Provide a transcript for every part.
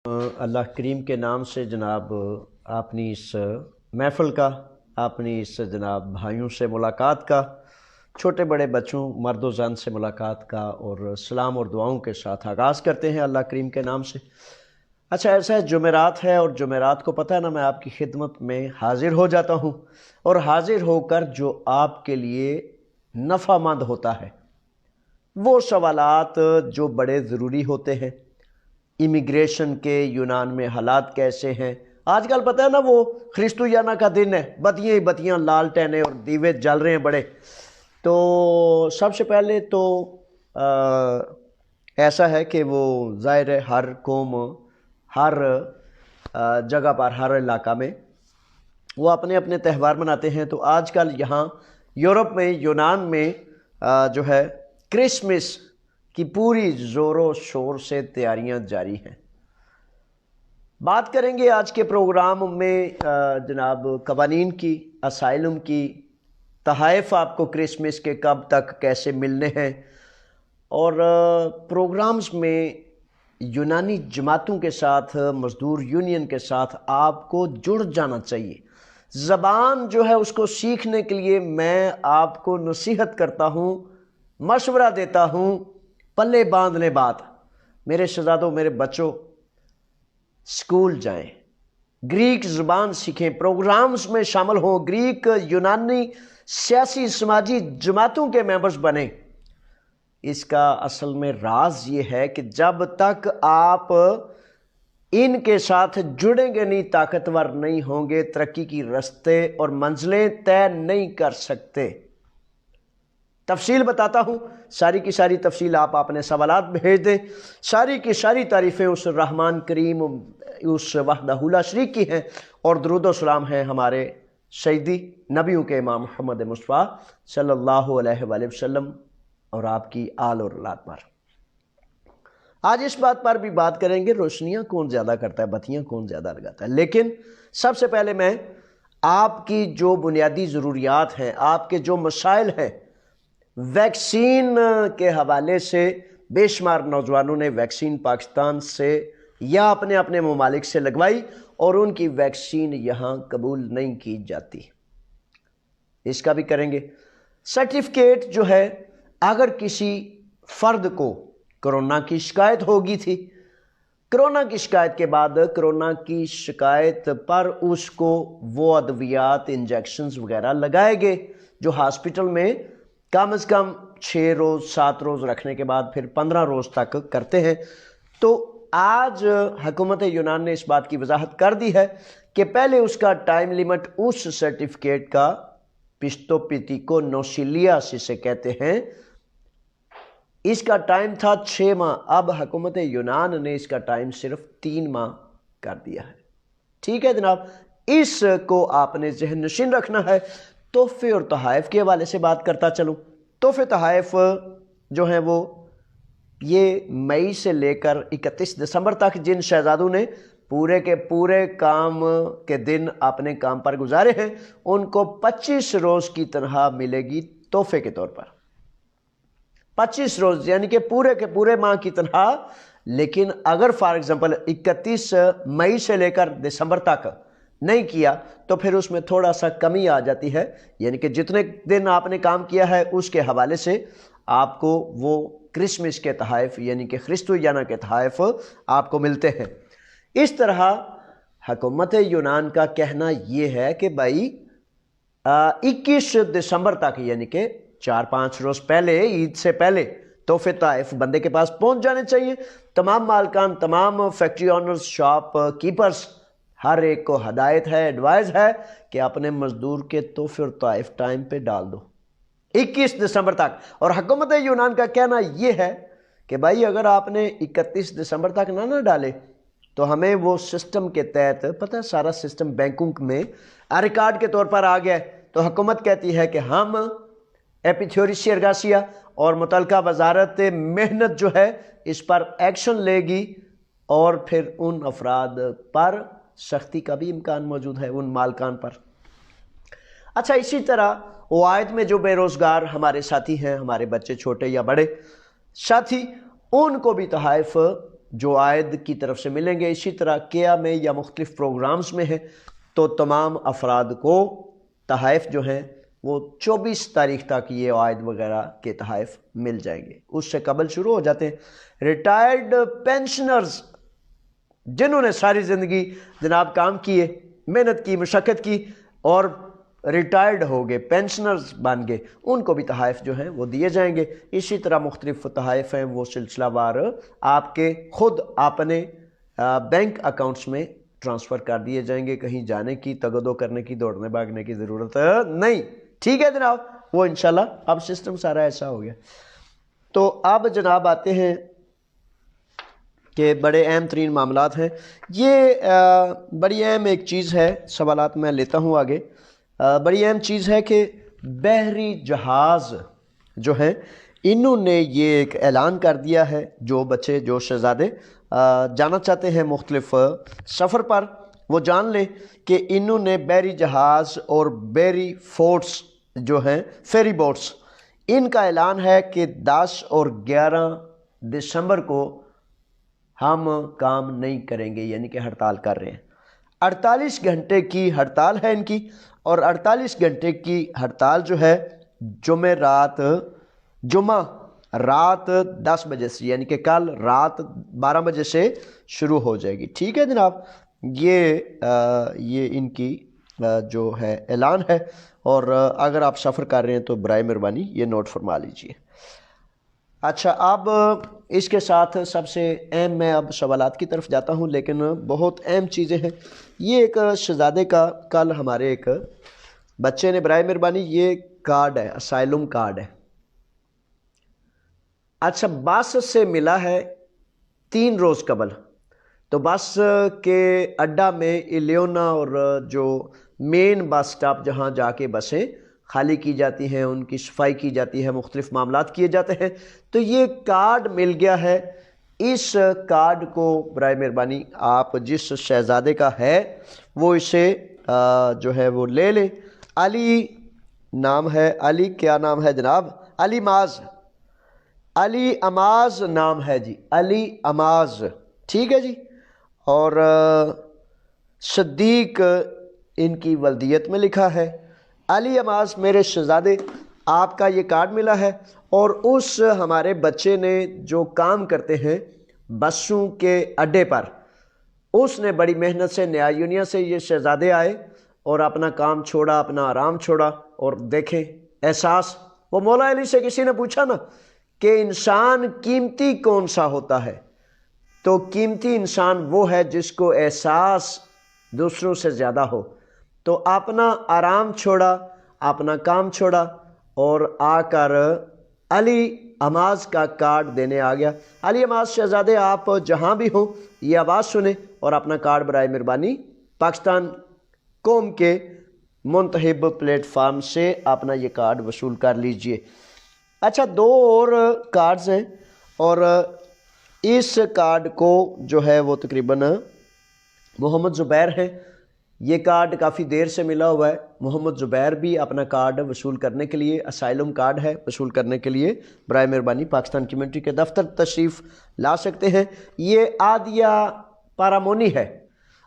اللہ کریم کے نام سے جناب اپنی اس محفل کا، اپنی اس جناب بھائیوں سے ملاقات کا، چھوٹے بڑے بچوں مرد و زن سے ملاقات کا اور سلام اور دعاؤں کے ساتھ آغاز کرتے ہیں اللہ کریم کے نام سے۔ اچھا، ایسا ہے جمعرات ہے اور جمعرات کو پتہ ہے نا، میں آپ کی خدمت میں حاضر ہو جاتا ہوں اور حاضر ہو کر جو آپ کے لیے نفع مند ہوتا ہے وہ سوالات جو بڑے ضروری ہوتے ہیں، امیگریشن کے، یونان میں حالات کیسے ہیں۔ آج کل پتہ ہے نا، وہ خرسطویانہ کا دن ہے، بتیاں ہی بتیاں لال ٹینے اور دیوے جل رہے ہیں بڑے۔ تو سب سے پہلے تو ایسا ہے کہ وہ ظاہر ہے ہر قوم، ہر جگہ پر، ہر علاقہ میں وہ اپنے اپنے تہوار مناتے ہیں۔ تو آج کل یہاں یورپ میں، یونان میں جو ہے کرسمس کی پوری زور و شور سے تیاریاں جاری ہیں۔ بات کریں گے آج کے پروگرام میں جناب قوانین کی، اسائلم کی، تحائف آپ کو کرسمس کے کب تک کیسے ملنے ہیں، اور پروگرامز میں یونانی جماعتوں کے ساتھ، مزدور یونین کے ساتھ آپ کو جڑ جانا چاہیے۔ زبان جو ہے اس کو سیکھنے کے لیے میں آپ کو نصیحت کرتا ہوں، مشورہ دیتا ہوں، پلے باندھ لیں بات۔ میرے شہزادوں، میرے بچوں، اسکول جائیں، گریک زبان سیکھیں، پروگرامز میں شامل ہوں، گریک، یونانی سیاسی سماجی جماعتوں کے ممبرز بنیں۔ اس کا اصل میں راز یہ ہے کہ جب تک آپ ان کے ساتھ جڑیں گے نہیں، طاقتور نہیں ہوں گے، ترقی کی رستے اور منزلیں طے نہیں کر سکتے۔ تفصیل بتاتا ہوں، ساری کی ساری تفصیل آپ اپنے سوالات بھیج دیں۔ ساری کی ساری تعریفیں اس رحمان کریم، اس وحدہ لا شریک کی ہیں، اور درود و سلام ہیں ہمارے سیدی نبیوں کے امام محمد مصطفیٰ صلی اللہ علیہ وآلہ وسلم اور آپ کی آل اور اولاد پر۔ آج اس بات پر بھی بات کریں گے، روشنیاں کون زیادہ کرتا ہے، بتیاں کون زیادہ لگاتا ہے۔ لیکن سب سے پہلے میں آپ کی جو بنیادی ضروریات ہیں، آپ کے جو مسائل ہیں، ویکسین کے حوالے سے بے شمار نوجوانوں نے ویکسین پاکستان سے یا اپنے اپنے ممالک سے لگوائی اور ان کی ویکسین یہاں قبول نہیں کی جاتی، اس کا بھی کریں گے۔ سرٹیفکیٹ جو ہے، اگر کسی فرد کو کرونا کی شکایت ہوگی تھی، کرونا کی شکایت کے بعد کرونا کی شکایت پر اس کو وہ ادویات، انجیکشنز وغیرہ لگائے گئے جو ہاسپٹل میں کم از کم 6 روز 7 روز رکھنے کے بعد پھر 15 روز تک کرتے ہیں۔ تو آج حکومت یونان نے اس بات کی وضاحت کر دی ہے کہ پہلے اس کا ٹائم لیمٹ، اس سرٹیفکیٹ کا پشتو پیتیکو نوسیلیا جسے کہتے ہیں، اس کا ٹائم تھا 6 ماہ، اب حکومت یونان نے اس کا ٹائم صرف 3 ماہ کر دیا ہے۔ ٹھیک ہے جناب، اس کو آپ نے ذہن نشین رکھنا ہے۔ تحفے اور تحائف کے حوالے سے بات کرتا چلوں۔ تحفے تحائف جو ہیں وہ یہ مئی سے لے کر 31 دسمبر تک جن شہزادوں نے پورے کے پورے کام کے دن اپنے کام پر گزارے ہیں، ان کو 25 روز کی تنخواہ ملے گی تحفے کے طور پر۔ 25 روز یعنی کہ پورے کے پورے ماہ کی تنخواہ۔ لیکن اگر فار ایگزامپل 31 مئی سے لے کر دسمبر تک نہیں کیا تو پھر اس میں تھوڑا سا کمی آ جاتی ہے، یعنی کہ جتنے دن آپ نے کام کیا ہے اس کے حوالے سے آپ کو وہ کرسمس کے تحائف یعنی کہ خرسطویانہ کے تحائف آپ کو ملتے ہیں۔ اس طرح حکومت یونان کا کہنا یہ ہے کہ بھائی 21 دسمبر تک یعنی کہ 4-5 روز پہلے، عید سے پہلے تحفے تحائف بندے کے پاس پہنچ جانے چاہیے۔ تمام مالکان، تمام فیکٹری آنرز، شاپ کیپرز، ہر ایک کو ہدایت ہے، ایڈوائز ہے کہ اپنے مزدور کے تحفے اور تحائف ٹائم پہ ڈال دو 21 دسمبر تک۔ اور حکومت یونان کا کہنا یہ ہے کہ بھائی اگر آپ نے 31 دسمبر تک نہ ڈالے تو ہمیں وہ سسٹم کے تحت، پتہ ہے سارا سسٹم بینکوں میں ریکارڈ کے طور پر آ گیا ہے، تو حکومت کہتی ہے کہ ہم ایپیتھیوریسی ارگاسیا اور متعلقہ وزارت محنت جو ہے اس پر ایکشن لے گی، اور پھر ان افراد پر سختی کا بھی امکان موجود ہے، ان مالکان پر۔ اچھا، اسی طرح قوائد میں جو بے روزگار ہمارے ساتھی ہیں، ہمارے بچے چھوٹے یا بڑے ساتھی، ان کو بھی تحائف جو عائد کی طرف سے ملیں گے. اسی طرح کیا میں یا مختلف پروگرامز میں ہیں تو تمام افراد کو تحائف جو ہیں وہ 24 تاریخ تک یہ عائد وغیرہ کے تحائف مل جائیں گے. اس سے قبل شروع ہو جاتے ہیں. ریٹائرڈ پینشنرز جنہوں نے ساری زندگی جناب کام کیے، محنت کی، مشقت کی اور ریٹائرڈ ہو گئے، پینشنرز بن گئے، ان کو بھی تحائف جو ہیں وہ دیے جائیں گے. اسی طرح مختلف تحائف ہیں وہ سلسلہ وار آپ کے خود اپنے بینک اکاؤنٹس میں ٹرانسفر کر دیے جائیں گے. کہیں جانے کی، تگدو کرنے کی، دوڑنے بھاگنے کی ضرورت نہیں. ٹھیک ہے جناب، وہ انشاءاللہ اب سسٹم سارا ایسا ہو گیا. تو اب جناب آتے ہیں کہ بڑے اہم ترین معاملات ہیں. یہ بڑی اہم ایک چیز ہے، سوالات میں لیتا ہوں آگے. بڑی اہم چیز ہے کہ بحری جہاز جو ہیں انہوں نے یہ ایک اعلان کر دیا ہے، جو بچے جو شہزادے جانا چاہتے ہیں مختلف سفر پر وہ جان لیں کہ انہوں نے بحری جہاز اور بحری فورٹس جو ہیں فیری بوٹس، ان کا اعلان ہے کہ 10 اور 11 دسمبر کو ہم کام نہیں کریں گے، یعنی کہ ہڑتال کر رہے ہیں. 48 گھنٹے کی ہڑتال ہے ان کی، اور 48 گھنٹے کی ہڑتال جو ہے جمعہ رات 10 بجے سے، یعنی کہ کل رات 12 بجے سے شروع ہو جائے گی. ٹھیک ہے جناب، یہ ان کی جو ہے اعلان ہے. اور اگر آپ سفر کر رہے ہیں تو برائے مہربانی یہ نوٹ فرما لیجئے. اچھا، اب اس کے ساتھ سب سے اہم، میں اب سوالات کی طرف جاتا ہوں، لیکن بہت اہم چیزیں ہیں. یہ ایک شہزادے کا کل ہمارے ایک بچے نے برائے مہربانی یہ کارڈ ہے، اسائلم کارڈ ہے. اچھا، بس سے ملا ہے 3 روز قبل. تو بس کے اڈا میں الیونا اور جو مین بس سٹاپ جہاں جا کے بسیں خالی کی جاتی ہیں، ان کی صفائی کی جاتی ہے، مختلف معاملات کیے جاتے ہیں. تو یہ کارڈ مل گیا ہے. اس کارڈ کو برائے مہربانی آپ جس شہزادے کا ہے وہ اسے جو ہے وہ لے لیں. علی نام ہے، علی کیا نام ہے جناب؟ علی معاذ، علی اماز نام ہے جی، علی اماز. ٹھیک ہے جی. اور صدیق ان کی ولدیت میں لکھا ہے. علی اماز میرے شہزادے، آپ کا یہ کارڈ ملا ہے. اور اس ہمارے بچے نے جو کام کرتے ہیں بسوں کے اڈے پر، اس نے بڑی محنت سے نیا یونیا سے یہ شہزادے آئے اور اپنا کام چھوڑا، اپنا آرام چھوڑا. اور دیکھیں احساس، وہ مولا علی سے کسی نے پوچھا نا کہ انسان قیمتی کون سا ہوتا ہے، تو قیمتی انسان وہ ہے جس کو احساس دوسروں سے زیادہ ہو. تو اپنا آرام چھوڑا، اپنا کام چھوڑا اور آ کر علی اماز کا کارڈ دینے آ گیا. علی اماز شہزادے، آپ جہاں بھی ہوں یہ آواز سنیں اور اپنا کارڈ برائے مہربانی پاکستان قوم کے منتخب پلیٹ فارم سے اپنا یہ کارڈ وصول کر لیجئے. اچھا، 2 اور کارڈز ہیں، اور اس کارڈ کو جو ہے وہ تقریباً محمد زبیر ہیں. یہ کارڈ کافی دیر سے ملا ہوا ہے. محمد زبیر بھی اپنا کارڈ وصول کرنے کے لیے، اسائلم کارڈ ہے، وصول کرنے کے لیے برائے مہربانی پاکستان کمیونٹی کے دفتر تشریف لا سکتے ہیں. یہ عادیہ پارامونی ہے،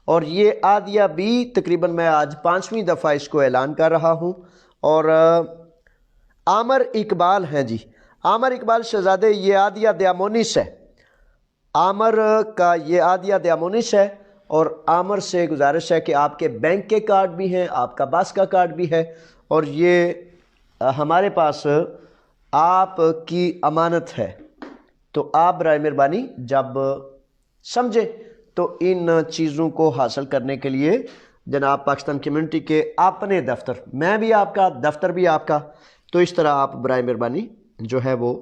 اور یہ عادیہ بھی تقریباً میں آج 5ویں دفعہ اس کو اعلان کر رہا ہوں. اور عامر اقبال ہیں جی، عامر اقبال شہزادے، یہ عادیہ دیامونس ہے. عامر کا یہ عادیہ دیامونس ہے. اور عامر سے گزارش ہے کہ آپ کے بینک کے کارڈ بھی ہیں، آپ کا بس کا کارڈ بھی ہے، اور یہ ہمارے پاس آپ کی امانت ہے. تو آپ برائے مہربانی جب سمجھے تو ان چیزوں کو حاصل کرنے کے لیے جناب پاکستان کمیونٹی کے اپنے دفتر، میں بھی آپ کا، دفتر بھی آپ کا، تو اس طرح آپ برائے مہربانی جو ہے وہ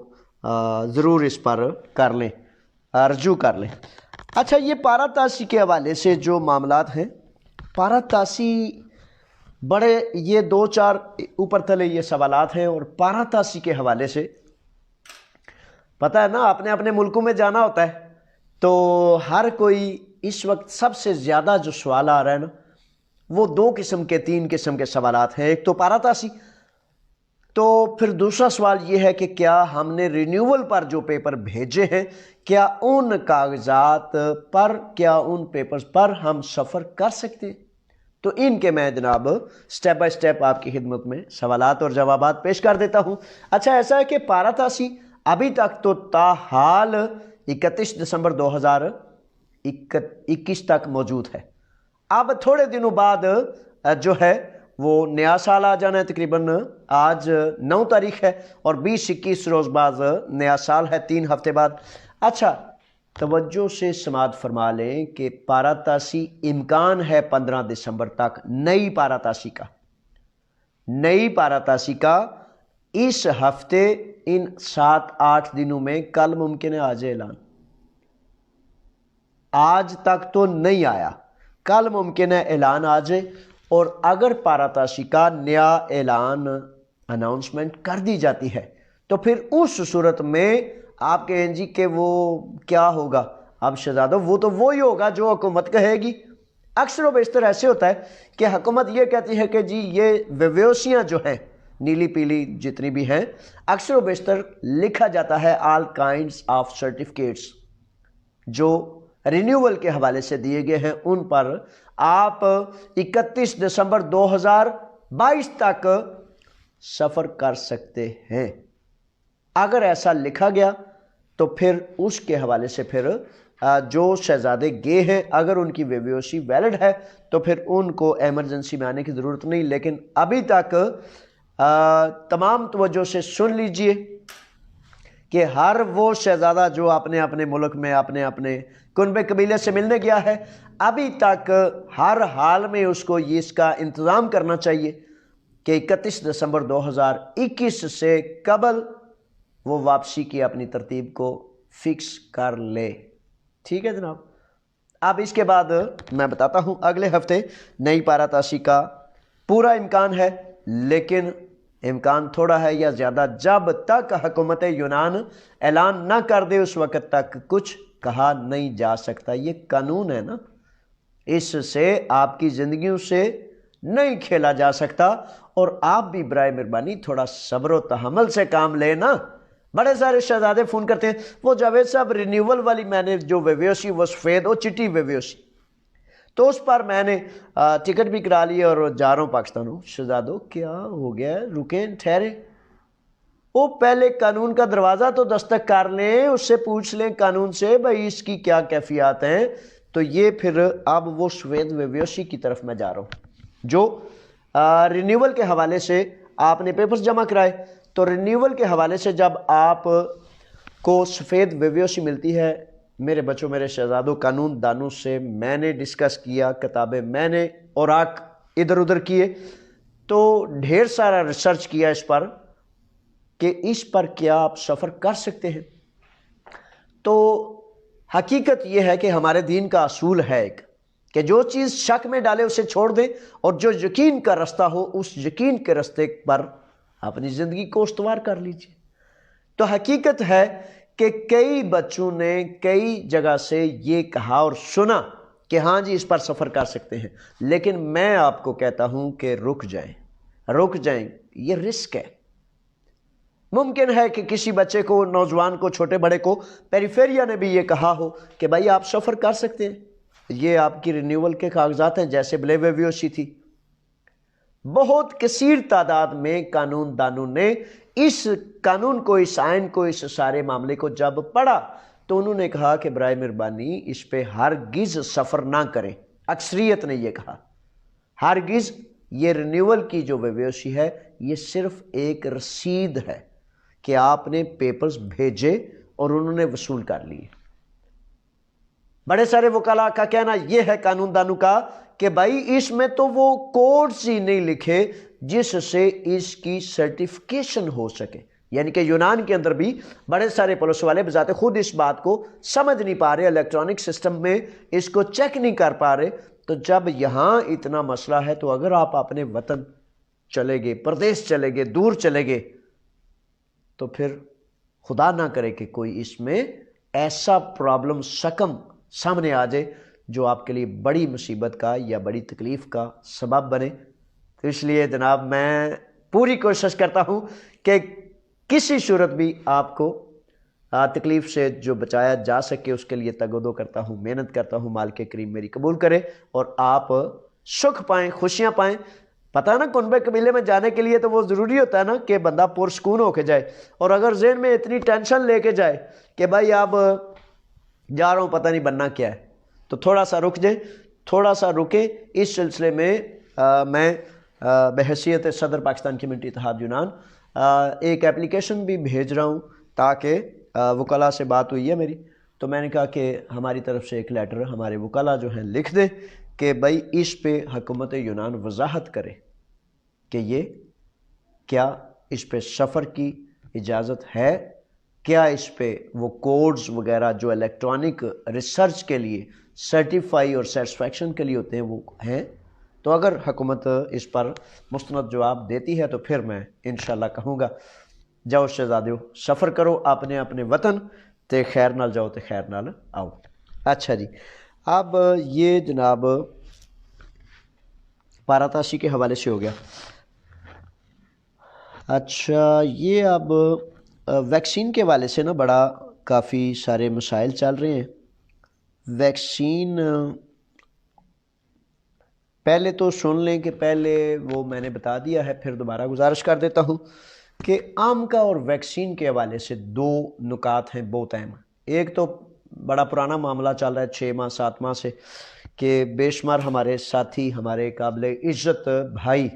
ضرور اس پر کر لیں، رجوع کر لیں. اچھا، یہ پارا تاسی کے حوالے سے جو معاملات ہیں، پارا تاسی بڑے، یہ 2-4 اوپر تلے یہ سوالات ہیں. اور پارا تاسی کے حوالے سے پتہ ہے نا، اپنے اپنے ملکوں میں جانا ہوتا ہے، تو ہر کوئی اس وقت سب سے زیادہ جو سوال آ رہا ہے نا، وہ 2 قسم کے 3 قسم کے سوالات ہیں. ایک تو پارا تاسی، تو پھر دوسرا سوال یہ ہے کہ کیا ہم نے رینیول پر جو پیپر بھیجے ہیں، کیا ان کاغذات پر، کیا ان پیپرز پر ہم سفر کر سکتے ہیں؟ تو ان کے میں جناب سٹیپ بائی سٹیپ آپ کی خدمت میں سوالات اور جوابات پیش کر دیتا ہوں۔ اچھا، ایسا ہے کہ پاراتاسی ابھی تک تو تاحال 31 دسمبر 2021 تک موجود ہے۔ اب تھوڑے دنوں بعد جو ہے وہ نیا سال آ جانا ہے، تقریباً آج 9 تاریخ ہے اور 20-21 روز بعد نیا سال ہے، 3 ہفتے بعد۔ اچھا، توجہ سے سماعت فرما لیں کہ پاراتاسی امکان ہے 15 دسمبر تک نئی پاراتاسی کا اس ہفتے ان 7-8 دنوں میں، کل ممکن ہے آ جائے اعلان، آج تک تو نہیں آیا، کل ممکن ہے اعلان آ جائے، اور اگر پاراتاسی کا نیا اعلان اناؤنسمنٹ کر دی جاتی ہے تو پھر اس صورت میں آپ کہیں جی کہ وہ کیا ہوگا؟ اب شہزادو وہ تو وہی ہوگا جو حکومت کہے گی۔ اکثر و بیشتر ایسے ہوتا ہے کہ حکومت یہ کہتی ہے کہ جی یہ ویوسیاں جو ہیں نیلی پیلی جتنی بھی ہیں، اکثر و بیشتر لکھا جاتا ہے آل کائنڈز آف سرٹیفکیٹس جو رینیول کے حوالے سے دیے گئے ہیں، ان پر آپ 31 دسمبر 2022 تک سفر کر سکتے ہیں۔ اگر ایسا لکھا گیا تو پھر اس کے حوالے سے پھر جو شہزادے گئے ہیں اگر ان کی ویوسی ویلڈ ہے تو پھر ان کو ایمرجنسی میں آنے کی ضرورت نہیں، لیکن ابھی تک تمام توجہ سے سن لیجئے کہ ہر وہ شہزادہ جو اپنے اپنے ملک میں اپنے اپنے کنبے قبیلے سے ملنے گیا ہے، ابھی تک ہر حال میں اس کو اس کا انتظام کرنا چاہیے کہ 31 دسمبر 2021 سے قبل وہ واپسی کی اپنی ترتیب کو فکس کر لے۔ ٹھیک ہے جناب، اب اس کے بعد میں بتاتا ہوں اگلے ہفتے نئی پاراتاسی کا پورا امکان ہے، لیکن امکان تھوڑا ہے یا زیادہ، جب تک حکومت یونان اعلان نہ کر دے اس وقت تک کچھ کہا نہیں جا سکتا۔ یہ قانون ہے نا، اس سے آپ کی زندگیوں سے نہیں کھیلا جا سکتا، اور آپ بھی برائے مہربانی تھوڑا صبر و تحمل سے کام لے نا۔ بڑے سارے شہزادے فون کرتے ہیں، وہ جاوید صاحب رینیول والی میں نے جو ویوسی وہ سفید، وہ چٹی ویوسی، تو اس پر میں نے ٹکٹ بھی کرا لی اور جا رہا ہوں پاکستان ہوں۔ شہزادوں کیا ہو گیا؟ رکیں، ٹھہرے، وہ پہلے قانون کا دروازہ تو دستک کر لیں، اس سے پوچھ لیں قانون سے بھائی اس کی کیا کیفیات ہیں۔ تو یہ پھر اب وہ سوید ویوسی کی طرف میں جا رہا ہوں جو رینیول کے حوالے سے آپ نے پیپرز جمع کرائے، تو رینیول کے حوالے سے جب آپ کو سفید ویوسی ملتی ہے، میرے بچوں میرے شہزادوں، قانون دانوں سے میں نے ڈسکس کیا، کتابیں میں نے اوراق ادھر ادھر کیے، تو ڈھیر سارا ریسرچ کیا اس پر کہ اس پر کیا آپ سفر کر سکتے ہیں۔ تو حقیقت یہ ہے کہ ہمارے دین کا اصول ہے ایک کہ جو چیز شک میں ڈالے اسے چھوڑ دیں، اور جو یقین کا رستہ ہو اس یقین کے رستے پر اپنی زندگی کو استوار کر لیجیے۔ تو حقیقت ہے کہ کئی بچوں نے کئی جگہ سے یہ کہا اور سنا کہ ہاں جی اس پر سفر کر سکتے ہیں، لیکن میں آپ کو کہتا ہوں کہ رک جائیں، یہ رسک ہے۔ ممکن ہے کہ کسی بچے کو، نوجوان کو، چھوٹے بڑے کو پیریفیریا نے بھی یہ کہا ہو کہ بھائی آپ سفر کر سکتے ہیں، یہ آپ کی رینیول کے کاغذات ہیں جیسے بلے ویوسی تھی۔ بہت کثیر تعداد میں قانون دانوں نے اس قانون کو، اس آئین کو، اس سارے معاملے کو جب پڑھا تو انہوں نے کہا کہ برائے مہربانی اس پہ ہرگز سفر نہ کریں۔ اکثریت نے یہ کہا ہرگز، یہ رینیول کی جو ویوسی ہے یہ صرف ایک رسید ہے کہ آپ نے پیپرز بھیجے اور انہوں نے وصول کر لیے۔ بڑے سارے وکلاء کا کہنا یہ ہے، قانون دانوں کا، کہ بھائی اس میں تو وہ کوڈز ہی نہیں لکھے جس سے اس کی سرٹیفکیشن ہو سکے، یعنی کہ یونان کے اندر بھی بڑے سارے پولیس والے بذات خود اس بات کو سمجھ نہیں پا رہے، الیکٹرانک سسٹم میں اس کو چیک نہیں کر پا رہے۔ تو جب یہاں اتنا مسئلہ ہے تو اگر آپ اپنے وطن چلے گئے، پردیس چلے گئے، دور چلے گئے، تو پھر خدا نہ کرے کہ کوئی اس میں ایسا پرابلم شکم سامنے آ جائے جو آپ کے لیے بڑی مصیبت کا یا بڑی تکلیف کا سبب بنے۔ تو اس لیے جناب میں پوری کوشش کرتا ہوں کہ کسی صورت بھی آپ کو تکلیف سے جو بچایا جا سکے اس کے لیے تگودو کرتا ہوں، محنت کرتا ہوں۔ مالک کریم میری قبول کرے اور آپ سکھ پائیں، خوشیاں پائیں۔ پتہ ہے نا کنبے قبیلے میں جانے کے لیے تو وہ ضروری ہوتا ہے نا کہ بندہ پرسکون ہو کے جائے، اور اگر ذہن میں اتنی ٹینشن لے کے جائے کہ بھائی اب جا رہا ہوں پتہ نہیں بننا کیا ہے، تو تھوڑا سا رک جائے، تھوڑا سا رکے۔ اس سلسلے میں میں بحیثیت صدر پاکستان کمیونٹی اتحاد یونان ایک اپلیکیشن بھی بھیج رہا ہوں، تاکہ وکلاء سے بات ہوئی ہے میری، تو میں نے کہا کہ ہماری طرف سے ایک لیٹر ہمارے وکلاء جو ہیں لکھ دیں کہ بھائی اس پہ حکومت یونان وضاحت کرے کہ یہ کیا اس پہ سفر کی اجازت ہے، کیا اس پہ وہ کوڈز وغیرہ جو الیکٹرانک ریسرچ کے لیے سرٹیفائی اور سیٹسفیکشن کے لیے ہوتے ہیں وہ ہیں۔ تو اگر حکومت اس پر مستند جواب دیتی ہے تو پھر میں انشاءاللہ کہوں گا جاؤ شہزادیو سفر کرو اپنے اپنے وطن تے خیر نال جاؤ تے خیر نال آؤ۔ اچھا جی، اب یہ جناب پاراتاشی کے حوالے سے ہو گیا۔ اچھا، یہ اب ویکسین کے حوالے سے نا بڑا کافی سارے مسائل چل رہے ہیں۔ ویکسین پہلے تو سن لیں کہ پہلے وہ میں نے بتا دیا ہے، پھر دوبارہ گزارش کر دیتا ہوں کہ عام کا اور ویکسین کے حوالے سے دو نکات ہیں بہت اہم۔ ایک تو بڑا پرانا معاملہ چل رہا ہے 6 ماہ 7 ماہ سے، کہ بے شمار ہمارے ساتھی، ہمارے قابل عزت بھائی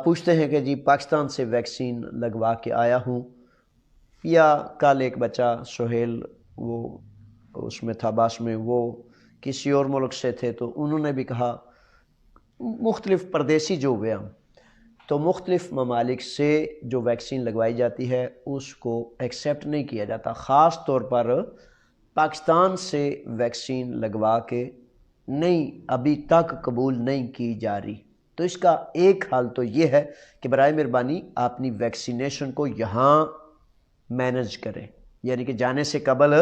پوچھتے ہیں کہ جی پاکستان سے ویکسین لگوا کے آیا ہوں، یا کل ایک بچہ سہیل وہ اس میں تھا باس میں، وہ کسی اور ملک سے تھے، تو انہوں نے بھی کہا مختلف پردیسی جو ہوئے ہم، تو مختلف ممالک سے جو ویکسین لگوائی جاتی ہے اس کو ایکسیپٹ نہیں کیا جاتا، خاص طور پر پاکستان سے ویکسین لگوا کے نہیں ابھی تک قبول نہیں کی جا رہی۔ تو اس کا ایک حل تو یہ ہے کہ برائے مہربانی اپنی ویکسینیشن کو یہاں مینج کریں، یعنی کہ جانے سے قبل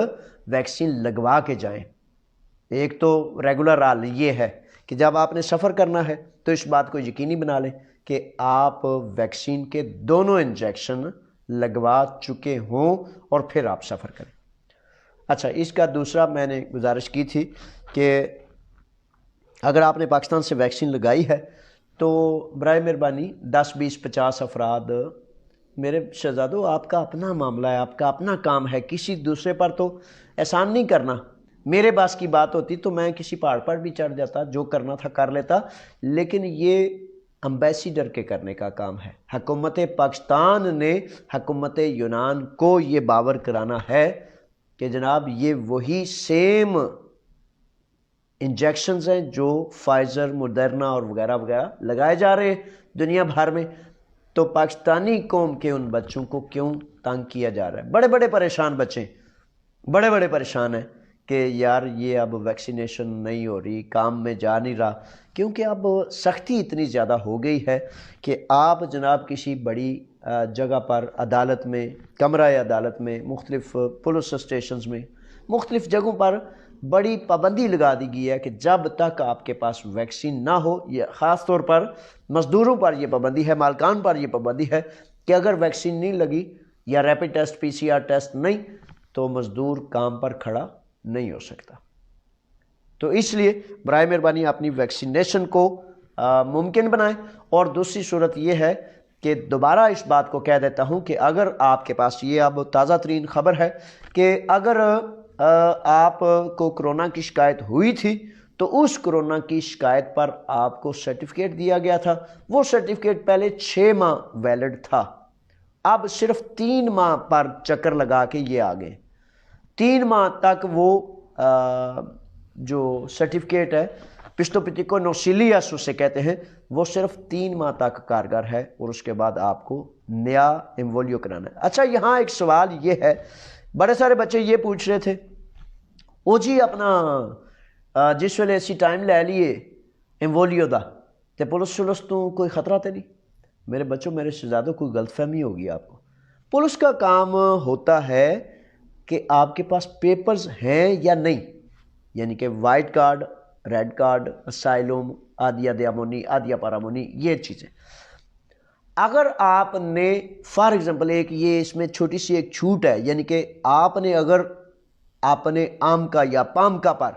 ویکسین لگوا کے جائیں۔ ایک تو ریگولر حل یہ ہے کہ جب آپ نے سفر کرنا ہے تو اس بات کو یقینی بنا لیں کہ آپ ویکسین کے دونوں انجیکشن لگوا چکے ہوں اور پھر آپ سفر کریں۔ اچھا، اس کا دوسرا میں نے گزارش کی تھی کہ اگر آپ نے پاکستان سے ویکسین لگائی ہے تو برائے مہربانی 10 20 50 افراد، میرے شہزادو آپ کا اپنا معاملہ ہے، آپ کا اپنا کام ہے، کسی دوسرے پر تو احسان نہیں کرنا۔ میرے باس کی بات ہوتی تو میں کسی پہاڑ پر بھی چڑھ جاتا، جو کرنا تھا کر لیتا، لیکن یہ امبیسیڈر کے کرنے کا کام ہے۔ حکومت پاکستان نے حکومت یونان کو یہ باور کرانا ہے کہ جناب یہ وہی سیم انجیکشنز ہیں جو فائزر، مڈرنا اور وغیرہ وغیرہ لگائے جا رہے ہیں دنیا بھر میں، تو پاکستانی قوم کے ان بچوں کو کیوں تنگ کیا جا رہا ہے؟ بڑے بڑے پریشان بچے، بڑے بڑے پریشان ہیں کہ یار یہ اب ویکسینیشن نہیں ہو رہی، کام میں جا نہیں رہا، کیونکہ اب سختی اتنی زیادہ ہو گئی ہے کہ آپ جناب کسی بڑی جگہ پر عدالت میں، کمرہ عدالت میں، مختلف پولیس اسٹیشنز میں، مختلف جگہوں پر بڑی پابندی لگا دی گئی ہے کہ جب تک آپ کے پاس ویکسین نہ ہو، یہ خاص طور پر مزدوروں پر یہ پابندی ہے، مالکان پر یہ پابندی ہے کہ اگر ویکسین نہیں لگی یا ریپڈ ٹیسٹ PCR ٹیسٹ نہیں تو مزدور کام پر کھڑا نہیں ہو سکتا۔ تو اس لیے برائے مہربانی اپنی ویکسینیشن کو ممکن بنائیں۔ اور دوسری صورت یہ ہے کہ دوبارہ اس بات کو کہہ دیتا ہوں کہ اگر آپ کے پاس، یہ اب تازہ ترین خبر ہے کہ اگر آپ کو کرونا کی شکایت ہوئی تھی تو اس کرونا کی شکایت پر آپ کو سرٹیفکیٹ دیا گیا تھا، وہ سرٹیفکیٹ پہلے 6 ماہ ویلڈ تھا، اب صرف 3 ماہ پر چکر لگا کے یہ آ گئے۔ 3 ماہ تک وہ جو سرٹیفکیٹ ہے پشتو پتیکو نوسیلیاس اسے کہتے ہیں، وہ صرف 3 ماہ تک کارگر ہے اور اس کے بعد آپ کو نیا ایمولیو کرانا ہے۔ اچھا، یہاں ایک سوال یہ ہے، بڑے سارے بچے یہ پوچھ رہے تھے او جی اپنا جس ویلے اسی ٹائم لے لیے ایمولیو دا تے پولیس تو کوئی خطرہ تے نہیں؟ میرے بچوں، میرے شہزادوں، کوئی غلط فہمی ہوگی آپ کو۔ پولیس کا کام ہوتا ہے کہ آپ کے پاس پیپرز ہیں یا نہیں، یعنی کہ وائٹ کارڈ، ریڈ کارڈ، اسائلوم، آدیا دیامونی، آدیا پارامونی، یہ چیزیں۔ اگر آپ نے فار ایگزامپل یہ اس میں چھوٹی سی ایک چھوٹ ہے، یعنی کہ اگر آپ نے آم کا یا پام کا پر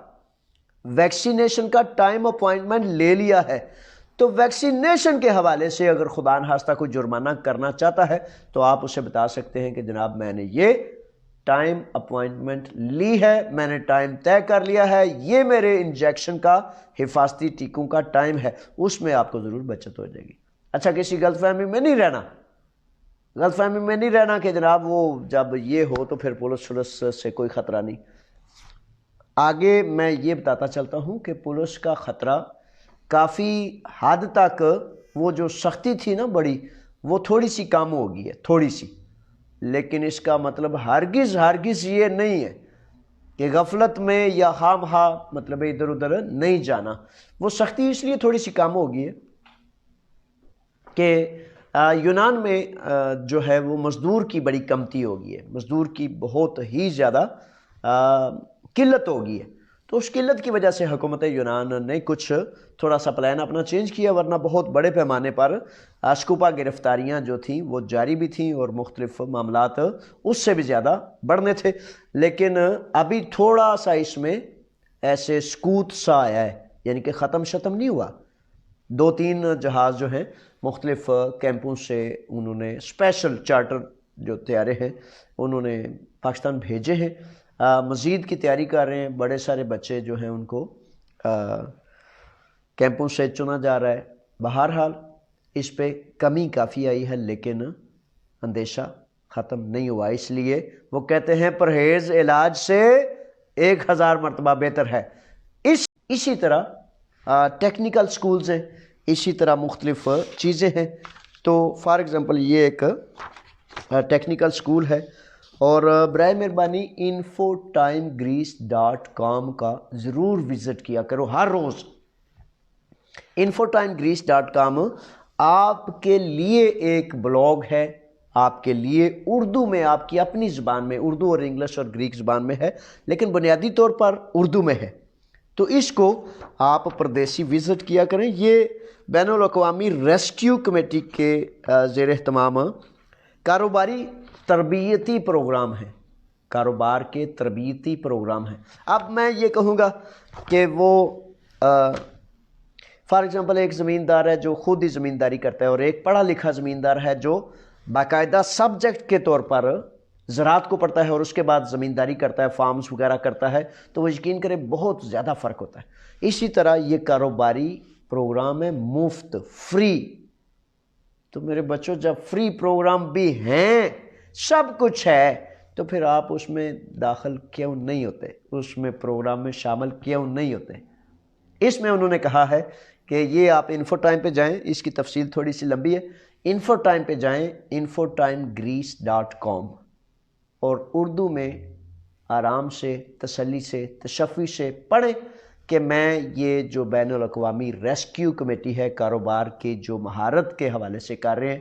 ویکسینیشن کا ٹائم اپوائنٹمنٹ لے لیا ہے، تو ویکسینیشن کے حوالے سے اگر خدا نخواستہ کوئی جرمانہ کرنا چاہتا ہے تو آپ اسے بتا سکتے ہیں کہ جناب میں نے یہ ٹائم اپوائنٹمنٹ لی ہے، میں نے ٹائم طے کر لیا ہے، یہ میرے انجیکشن کا حفاظتی ٹیکوں کا ٹائم ہے، اس میں آپ کو ضرور بچت ہو جائے گی۔ اچھا، کسی غلط فہمی میں نہیں رہنا کہ جناب وہ جب یہ ہو تو پھر پولیس سے کوئی خطرہ نہیں۔ آگے میں یہ بتاتا چلتا ہوں کہ پولیس کا خطرہ کافی حد تک، وہ جو سختی تھی نا بڑی، وہ تھوڑی سی کم ہو گئی ہے، تھوڑی سی، لیکن اس کا مطلب ہرگز یہ نہیں ہے کہ غفلت میں یا خواہ مطلب ادھر ادھر نہیں جانا۔ وہ سختی اس لیے تھوڑی سی کم ہو گئی ہے کہ یونان میں جو ہے وہ مزدور کی بڑی کمتی ہو گئی ہے، مزدور کی بہت ہی زیادہ قلت ہو گئی ہے، تو اس قلت کی وجہ سے حکومت یونان نے کچھ تھوڑا سا پلان اپنا چینج کیا، ورنہ بہت بڑے پیمانے پر اشکوپا گرفتاریاں جو تھیں وہ جاری بھی تھیں اور مختلف معاملات اس سے بھی زیادہ بڑھنے تھے، لیکن ابھی تھوڑا سا اس میں ایسے سکوت سا آیا ہے، یعنی کہ ختم نہیں ہوا۔ 2-3 جہاز جو ہیں مختلف کیمپوں سے انہوں نے اسپیشل چارٹر جو طیارے ہیں انہوں نے پاکستان بھیجے ہیں، مزید کی تیاری کر رہے ہیں، بڑے سارے بچے جو ہیں ان کو کیمپوں سے چنا جا رہا ہے۔ بہرحال اس پہ کمی کافی آئی ہے، لیکن اندیشہ ختم نہیں ہوا، اس لیے وہ کہتے ہیں پرہیز علاج سے 1000 مرتبہ بہتر ہے۔ اسی طرح ٹیکنیکل سکولز ہیں، اسی طرح مختلف چیزیں ہیں، تو فار ایگزامپل یہ ایک ٹیکنیکل سکول ہے، اور برائے مہربانی infotimegreece.com کا ضرور وزٹ کیا کرو ہر روز۔ infotimegreece.com آپ کے لیے ایک بلاگ ہے، آپ کے لیے اردو میں، آپ کی اپنی زبان میں، اردو اور انگلش اور گریک زبان میں ہے، لیکن بنیادی طور پر اردو میں ہے، تو اس کو آپ پردیسی وزٹ کیا کریں۔ یہ بین الاقوامی ریسکیو کمیٹی کے زیر اہتمام کاروباری تربیتی پروگرام ہیں، کاروبار کے تربیتی پروگرام ہیں۔ اب میں یہ کہوں گا کہ وہ فار ایگزامپل ایک زمیندار ہے جو خود ہی زمینداری کرتا ہے، اور ایک پڑھا لکھا زمیندار ہے جو باقاعدہ سبجیکٹ کے طور پر زراعت کو پڑھتا ہے اور اس کے بعد زمینداری کرتا ہے، فارمز وغیرہ کرتا ہے، تو وہ یقین کرے بہت زیادہ فرق ہوتا ہے۔ اسی طرح یہ کاروباری پروگرام ہے مفت، فری۔ تو میرے بچوں، جب فری پروگرام بھی ہیں، سب کچھ ہے، تو پھر آپ اس میں داخل کیوں نہیں ہوتے، اس میں پروگرام میں شامل کیوں نہیں ہوتے؟ اس میں انہوں نے کہا ہے کہ یہ آپ انفو ٹائم پہ جائیں، اس کی تفصیل تھوڑی سی لمبی ہے، انفو ٹائم پہ جائیں infotimegreece.com، اور اردو میں آرام سے، تسلی سے، تشفی سے پڑھیں کہ میں یہ جو بین الاقوامی ریسکیو کمیٹی ہے کاروبار کے جو مہارت کے حوالے سے کر رہے ہیں،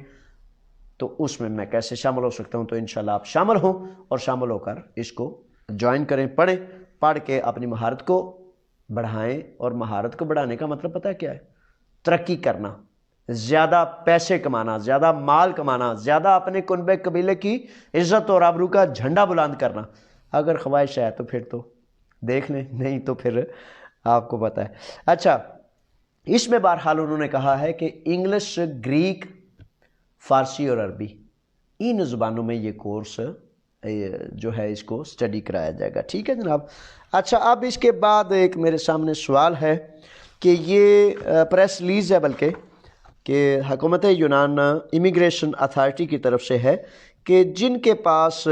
تو اس میں میں کیسے شامل ہو سکتا ہوں۔ تو انشاءاللہ آپ شامل ہوں اور شامل ہو کر اس کو جوائن کریں، پڑھیں، پڑھ کے اپنی مہارت کو بڑھائیں، اور مہارت کو بڑھانے کا مطلب پتہ ہے کیا ہے؟ ترقی کرنا، زیادہ پیسے کمانا، زیادہ مال کمانا، زیادہ اپنے کنبے قبیلے کی عزت اور آبرو کا جھنڈا بلند کرنا۔ اگر خواہش ہے تو پھر تو دیکھ لیں، نہیں تو پھر آپ کو پتہ ہے۔ اچھا، اس میں بہرحال انہوں نے کہا ہے کہ انگلش، گریک، فارسی اور عربی، ان زبانوں میں یہ کورس جو ہے اس کو اسٹڈی کرایا جائے گا، ٹھیک ہے جناب۔ اچھا، اب اس کے بعد ایک میرے سامنے سوال ہے کہ یہ پریس ریلیز ہے بلکہ کہ حکومت یونان امیگریشن اتھارٹی کی طرف سے ہے کہ جن کے پاس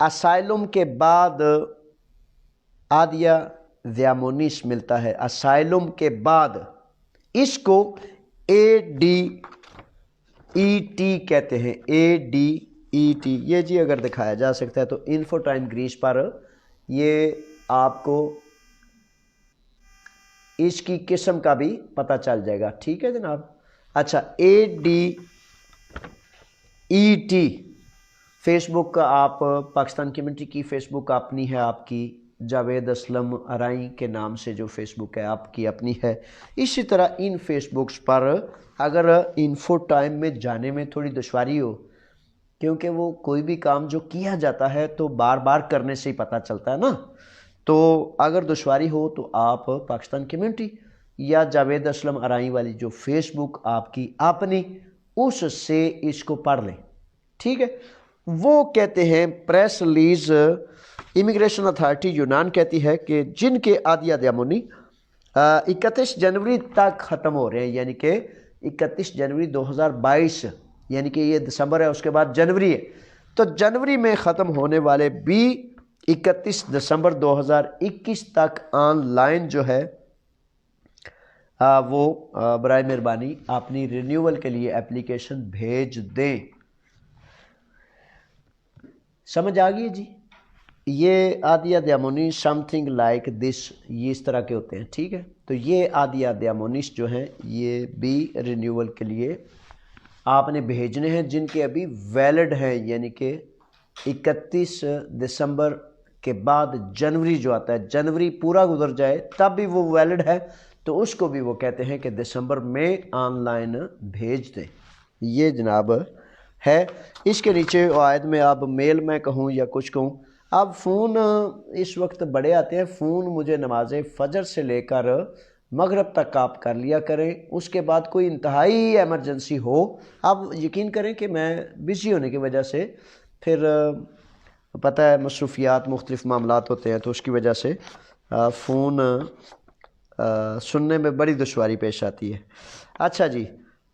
اسائلم کے بعد آدیہ ویامونیس ملتا ہے، اسائلم کے بعد، اس کو ADET کہتے ہیں، ADET، یہ جی اگر دکھایا جا سکتا ہے تو انفو ٹائم گریس پر یہ آپ کو اس کی قسم کا بھی پتہ چل جائے گا، ٹھیک ہے جناب۔ اچھا، ADET فیس بک کا، آپ پاکستان کمیونٹی کی فیس بک اپنی ہے آپ کی، جاوید اسلم ارائی کے نام سے جو فیس بک ہے آپ کی اپنی ہے. اسی طرح ان فیس بکس پر اگر انفو ٹائم میں جانے میں تھوڑی دشواری ہو، کیونکہ وہ کوئی بھی کام جو کیا جاتا ہے تو بار بار کرنے سے ہی پتہ چلتا ہے نا، تو اگر دشواری ہو تو آپ پاکستان کمیونٹی یا جاوید اسلم ارائی والی جو فیس بک آپ کی اپنی، اس سے اس کو پڑھ لیں. ٹھیک ہے. وہ کہتے ہیں پریس ریلیز امیگریشن اتھارٹی یونان کہتی ہے کہ جن کے عادیہ دیامونی 31 جنوری تک ختم ہو رہے ہیں، یعنی کہ 31 جنوری 2022، یعنی کہ یہ دسمبر ہے اس کے بعد جنوری ہے، تو جنوری میں ختم ہونے والے بھی 31 دسمبر 2021 تک آن لائن جو ہے وہ برائے مہربانی اپنی رینیول کے لیے اپلیکیشن بھیج دیں. سمجھ آ گئی جی؟ یہ عادیہ دیامونی سم تھنگ لائک دس، یہ اس طرح کے ہوتے ہیں. ٹھیک ہے. تو یہ عادیہ دیامونیس جو ہیں یہ بھی رینیول کے لیے آپ نے بھیجنے ہیں، جن کے ابھی ویلڈ ہیں، یعنی کہ 31 دسمبر کے بعد جنوری جو آتا ہے، جنوری پورا گزر جائے تب بھی وہ ویلڈ ہے، تو اس کو بھی وہ کہتے ہیں کہ دسمبر میں آن لائن بھیج دیں. یہ جناب ہے. اس کے نیچے عائد میں آپ میل میں کہوں یا کچھ کہوں، اب فون اس وقت بڑے آتے ہیں، فون مجھے نماز فجر سے لے کر مغرب تک آپ کر لیا کریں. اس کے بعد کوئی انتہائی ایمرجنسی ہو، آپ یقین کریں کہ میں بزی ہونے کی وجہ سے پھر پتہ ہے مصروفیات مختلف معاملات ہوتے ہیں، تو اس کی وجہ سے فون سننے میں بڑی دشواری پیش آتی ہے. اچھا جی،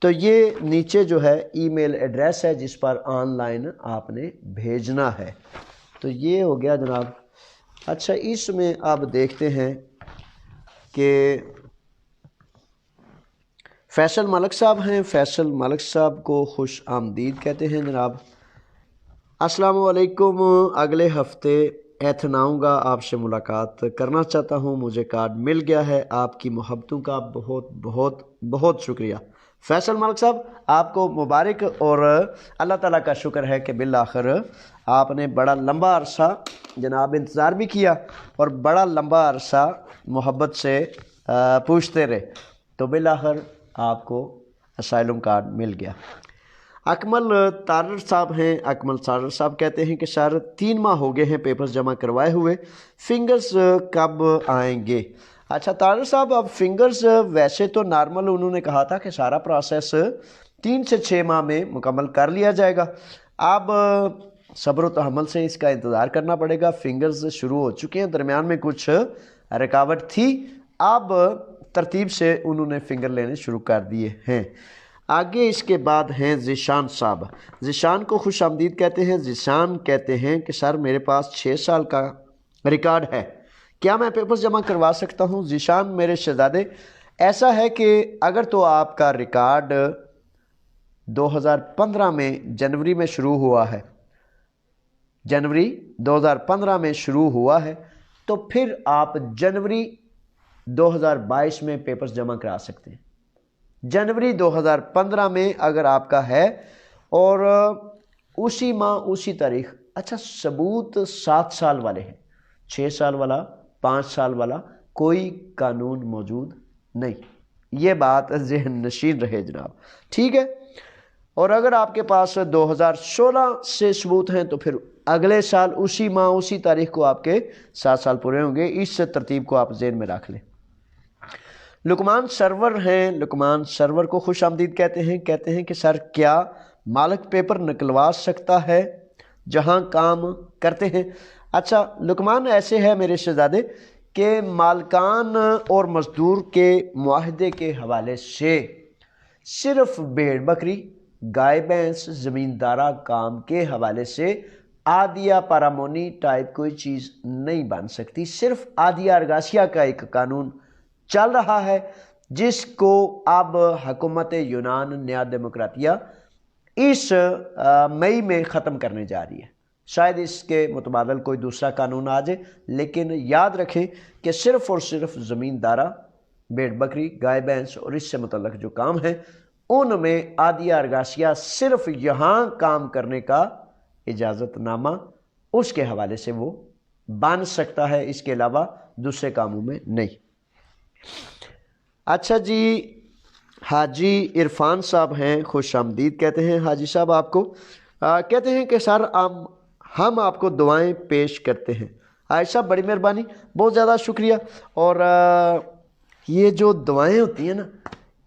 تو یہ نیچے جو ہے ای میل ایڈریس ہے جس پر آن لائن آپ نے بھیجنا ہے. تو یہ ہو گیا جناب. اچھا، اس میں آپ دیکھتے ہیں کہ فیصل ملک صاحب ہیں. فیصل ملک صاحب کو خوش آمدید کہتے ہیں جناب. السلام علیکم، اگلے ہفتے ایتھن آؤں گا، آپ سے ملاقات کرنا چاہتا ہوں، مجھے کارڈ مل گیا ہے. آپ کی محبتوں کا بہت بہت بہت شکریہ. فیصل ملک صاحب آپ کو مبارک، اور اللہ تعالیٰ کا شکر ہے کہ بالآخر آپ نے بڑا لمبا عرصہ جناب انتظار بھی کیا اور بڑا لمبا عرصہ محبت سے پوچھتے رہے، تو بالآخر آپ کو اسائلم کارڈ مل گیا. اکمل تارر صاحب ہیں. اکمل تارر صاحب کہتے ہیں کہ سر 3 ماہ ہو گئے ہیں پیپرز جمع کروائے ہوئے، فنگرز کب آئیں گے؟ اچھا تارر صاحب، اب فنگرز ویسے تو نارمل انہوں نے کہا تھا کہ سارا پروسیس 3 سے 6 ماہ میں مکمل کر لیا جائے گا. اب صبر و تحمل سے اس کا انتظار کرنا پڑے گا. فنگرز شروع ہو چکے ہیں، درمیان میں کچھ رکاوٹ تھی، اب ترتیب سے انہوں نے فنگر لینے شروع کر دیے ہیں. آگے اس کے بعد ہیں ذیشان صاحب. ذیشان کو خوش آمدید کہتے ہیں. ذیشان کہتے ہیں کہ سر میرے پاس 6 سال کا ریکارڈ ہے، کیا میں پیپرز جمع کروا سکتا ہوں؟ ذیشان میرے شہزادے، ایسا ہے کہ اگر تو آپ کا ریکارڈ 2015 میں جنوری میں شروع ہوا ہے، جنوری 2015 میں شروع ہوا ہے، تو پھر آپ جنوری 2022 میں پیپرز جمع کرا سکتے ہیں. جنوری 2015 میں اگر آپ کا ہے اور اسی ماہ اسی تاریخ. اچھا، ثبوت 7 سال والے ہیں، 6 سال والا 5 سال والا کوئی قانون موجود نہیں. یہ بات ذہن نشین رہے جناب. ٹھیک ہے. اور اگر آپ کے پاس 2016 سے ثبوت ہیں تو پھر اگلے سال اسی ماہ اسی تاریخ کو آپ کے 7 سال پورے ہوں گے. اس ترتیب کو آپ ذہن میں رکھ لیں. لقمان سرور ہیں. لقمان سرور کو خوش آمدید کہتے ہیں کہ سر کیا مالک پیپر نکلوا سکتا ہے جہاں کام کرتے ہیں؟ اچھا لقمان، ایسے ہے میرے شہزادے کہ مالکان اور مزدور کے معاہدے کے حوالے سے صرف بھیڑ بکری، گائے بھینس، زمیندارہ کام کے حوالے سے عادیہ پارامونی ٹائپ کوئی چیز نہیں بن سکتی. صرف عادیہ ارگاسیہ کا ایک قانون چل رہا ہے جس کو اب حکومت یونان نیا ڈیموکراتیہ اس مئی میں ختم کرنے جا رہی ہے. شاید اس کے متبادل کوئی دوسرا قانون آ جائے، لیکن یاد رکھیں کہ صرف اور صرف زمیندارہ، بھیڑ بکری، گائے بھینس اور اس سے متعلق جو کام ہیں ان میں عادیہ ارگاسیہ صرف یہاں کام کرنے کا اجازت نامہ اس کے حوالے سے وہ بن سکتا ہے، اس کے علاوہ دوسرے کاموں میں نہیں۔ اچھا جی، حاجی عرفان صاحب ہیں، خوش آمدید کہتے ہیں حاجی صاحب آپ کو۔ کہتے ہیں کہ سر ہم آپ کو دعائیں پیش کرتے ہیں۔ عائشہ بڑی مہربانی، بہت زیادہ شکریہ۔ اور یہ جو دعائیں ہوتی ہیں نا،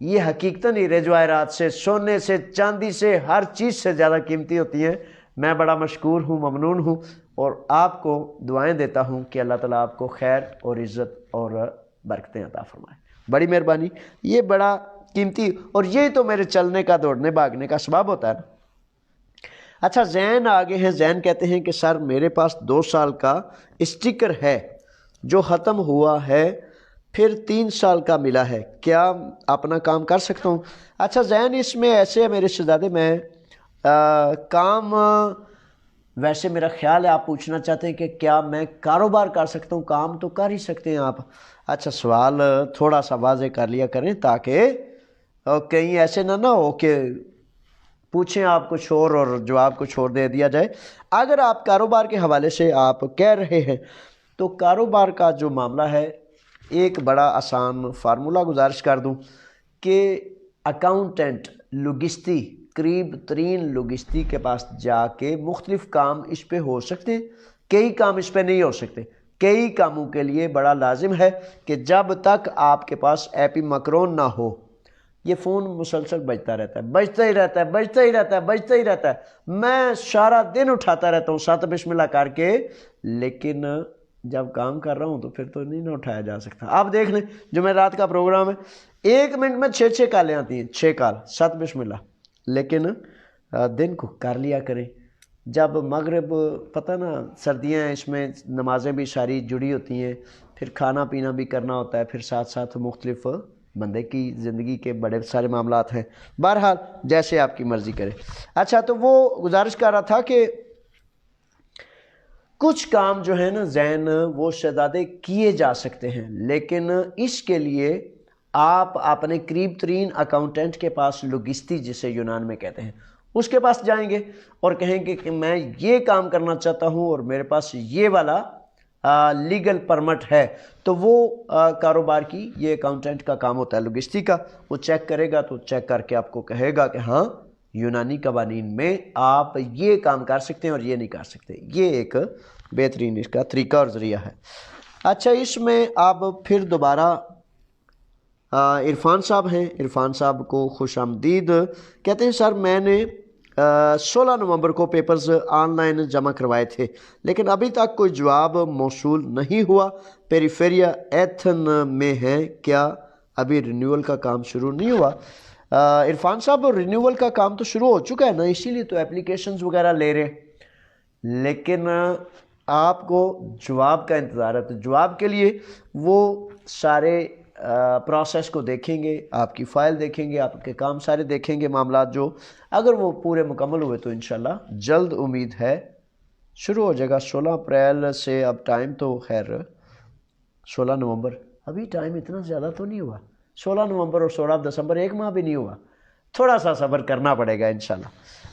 یہ حقیقتاً ہیرے جواہرات سے، سونے سے، چاندی سے، ہر چیز سے زیادہ قیمتی ہوتی ہیں۔ میں بڑا مشکور ہوں، ممنون ہوں، اور آپ کو دعائیں دیتا ہوں کہ اللہ تعالیٰ آپ کو خیر اور عزت اور برکتیں عطا فرمائے۔ بڑی مہربانی، یہ بڑا قیمتی، اور یہی تو میرے چلنے کا، دوڑنے بھاگنے کا سبب ہوتا ہے نا۔ اچھا، زین آگے ہیں، زین کہتے ہیں کہ سر میرے پاس 2 سال کا اسٹیکر ہے جو ختم ہوا ہے، پھر 3 سال کا ملا ہے، کیا اپنا کام کر سکتا ہوں؟ اچھا زین، اس میں ایسے ہے میرے شہزادے، میں کام، ویسے میرا خیال ہے آپ پوچھنا چاہتے ہیں کہ کیا میں کاروبار کر سکتا ہوں؟ کام تو کر ہی سکتے ہیں آپ۔ اچھا، سوال تھوڑا سا واضح کر لیا کریں تاکہ کہیں ایسے نہ ہو کہ پوچھیں آپ کچھ اور جواب کچھ اور دے دیا جائے۔ اگر آپ کاروبار کے حوالے سے آپ کہہ رہے ہیں تو کاروبار کا جو معاملہ ہے، ایک بڑا آسان فارمولہ گزارش کر دوں کہ اکاؤنٹنٹ، لوگستی، قریب ترین لوگستی کے پاس جا کے مختلف کام اس پہ ہو سکتے ہیں، کئی کام اس پہ نہیں ہو سکتے۔ کئی کاموں کے لیے بڑا لازم ہے کہ جب تک آپ کے پاس ایپی مکرون نہ ہو، یہ فون مسلسل بجتا رہتا ہے، بجتا ہی رہتا ہے، بجتا ہی رہتا ہے، بجتا ہی رہتا ہے، میں سارا دن اٹھاتا رہتا ہوں 7 بسم اللہ کر کے، لیکن جب کام کر رہا ہوں تو پھر تو نہیں نہ اٹھایا جا سکتا۔ آپ دیکھ لیں، جو میں رات کا پروگرام ہے، 1 منٹ میں 6 کالیں آتی ہیں، 6 کال، 7 بسم اللہ، لیکن دن کو کر لیا کریں۔ جب مغرب، پتہ نا سردیاں ہیں، اس میں نمازیں بھی ساری جڑی ہوتی ہیں، پھر کھانا پینا بھی کرنا ہوتا ہے، پھر ساتھ ساتھ مختلف بندے کی زندگی کے بڑے سارے معاملات ہیں۔ بہرحال جیسے آپ کی مرضی کرے۔ اچھا، تو وہ گزارش کر رہا تھا کہ کچھ کام جو ہے نا زین، وہ شہزادے کیے جا سکتے ہیں، لیکن اس کے لیے آپ اپنے قریب ترین اکاؤنٹنٹ کے پاس، لوگستی جسے یونان میں کہتے ہیں، اس کے پاس جائیں گے اور کہیں گے کہ میں یہ کام کرنا چاہتا ہوں اور میرے پاس یہ والا لیگل پرمٹ ہے، تو وہ کاروبار کی، یہ اکاؤنٹنٹ کا کام ہوتا ہے لوگستی کا، وہ چیک کرے گا، تو چیک کر کے آپ کو کہے گا کہ ہاں یونانی قوانین میں آپ یہ کام کر سکتے ہیں اور یہ نہیں کر سکتے۔ یہ ایک بہترین اس کا طریقہ اور ذریعہ ہے۔ اچھا، اس میں آپ پھر دوبارہ عرفان صاحب ہیں، عرفان صاحب کو خوش آمدید کہتے ہیں۔ سر میں نے 16 نومبر کو پیپرز آن لائن جمع کروائے تھے، لیکن ابھی تک کوئی جواب موصول نہیں ہوا۔ پیریفیریا ایتھن میں ہے، کیا ابھی رینیول کا کام شروع نہیں ہوا؟ عرفان صاحب، رینیول کا کام تو شروع ہو چکا ہے نا، اسی لیے تو اپلیکیشنز وغیرہ لے رہے ہیں، لیکن آپ کو جواب کا انتظار ہے۔ تو جواب کے لیے وہ سارے پروسیس کو دیکھیں گے، آپ کی فائل دیکھیں گے، آپ کے کام سارے دیکھیں گے، معاملات جو اگر وہ پورے مکمل ہوئے تو انشاءاللہ جلد امید ہے شروع ہو جائے گا۔ 16 اپریل سے اب ٹائم تو خیر 16 نومبر، ابھی ٹائم اتنا زیادہ تو نہیں ہوا۔ 16 نومبر اور 16 دسمبر، 1 ماہ بھی نہیں ہوا، تھوڑا سا صبر کرنا پڑے گا انشاءاللہ۔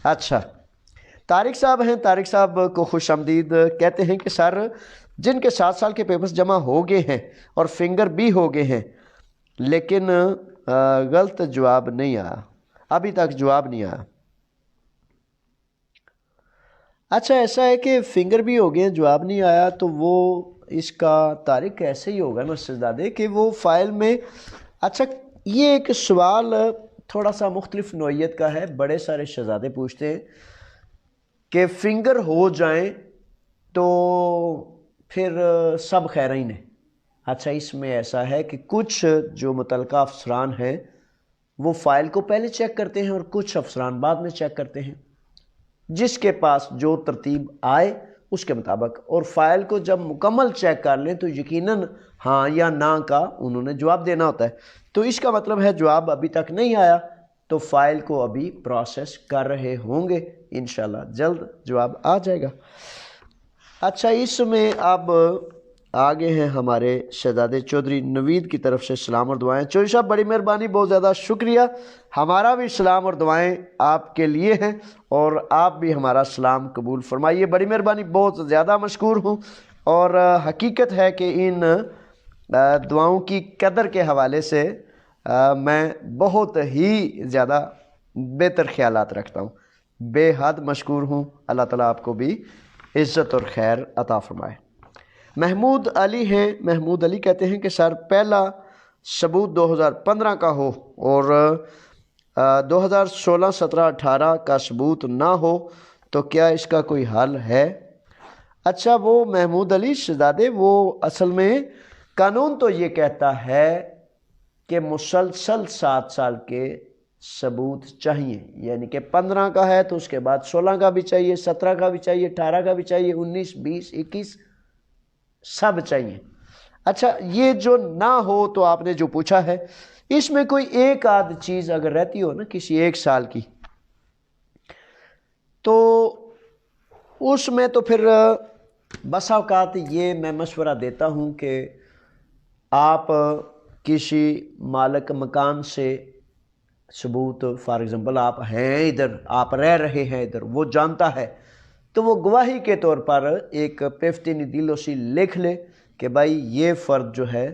اچھا، طارق صاحب ہیں، طارق صاحب کو خوش آمدید کہتے ہیں کہ سر جن کے 7 سال کے پیپرز جمع ہو گئے ہیں اور فنگر بھی ہو گئے ہیں، لیکن غلط جواب نہیں آیا، ابھی تک جواب نہیں آیا۔ اچھا، ایسا ہے کہ فنگر بھی ہو گئے ہیں، جواب نہیں آیا، تو وہ اس کا طارق ایسے ہی ہوگا نا شہزادے کہ وہ فائل میں، اچھا یہ ایک سوال تھوڑا سا مختلف نوعیت کا ہے، بڑے سارے شہزادے پوچھتے ہیں کہ فنگر ہو جائیں تو پھر سب خیرین ہیں۔ اچھا، اس میں ایسا ہے کہ کچھ جو متعلقہ افسران ہیں وہ فائل کو پہلے چیک کرتے ہیں اور کچھ افسران بعد میں چیک کرتے ہیں، جس کے پاس جو ترتیب آئے اس کے مطابق، اور فائل کو جب مکمل چیک کر لیں تو یقیناً ہاں یا نہ کا انہوں نے جواب دینا ہوتا ہے۔ تو اس کا مطلب ہے جواب ابھی تک نہیں آیا تو فائل کو ابھی پروسیس کر رہے ہوں گے، انشاءاللہ جلد جواب آ جائے گا۔ اچھا، اس میں اب آگے ہیں ہمارے شہزادے چودھری نوید کی طرف سے سلام اور دعائیں۔ چودھری صاحب بڑی مہربانی، بہت زیادہ شکریہ، ہمارا بھی سلام اور دعائیں آپ کے لیے ہیں، اور آپ بھی ہمارا سلام قبول فرمائیے۔ بڑی مہربانی، بہت زیادہ مشکور ہوں، اور حقیقت ہے کہ ان دعاؤں کی قدر کے حوالے سے میں بہت ہی زیادہ بہتر خیالات رکھتا ہوں، بے حد مشکور ہوں۔ اللہ تعالیٰ آپ کو بھی عزت اور خیر عطا فرمائے۔ محمود علی ہیں، محمود علی کہتے ہیں کہ سر پہلا ثبوت 2015 کا ہو اور 2016 17 18 کا ثبوت نہ ہو تو کیا اس کا کوئی حل ہے؟ اچھا، وہ محمود علی شہزادے، وہ اصل میں قانون تو یہ کہتا ہے کہ مسلسل 7 سال کے ثبوت چاہیے، یعنی کہ 15 کا ہے تو اس کے بعد 16 کا بھی چاہیے، 17 کا بھی چاہیے، 18 کا بھی چاہیے، 19 20 21 سب چاہیے۔ اچھا، یہ جو نہ ہو تو آپ نے جو پوچھا ہے، اس میں کوئی ایک آدھ چیز اگر رہتی ہو نا کسی 1 سال کی، تو اس میں تو پھر بسا اوقات یہ میں مشورہ دیتا ہوں کہ آپ کسی مالک مکان سے ثبوت، فار ایگزامپل آپ ہیں ادھر، آپ رہ رہے ہیں ادھر، وہ جانتا ہے تو وہ گواہی کے طور پر ایک پیفتینی دلوسی لکھ لے کہ بھائی یہ فرد جو ہے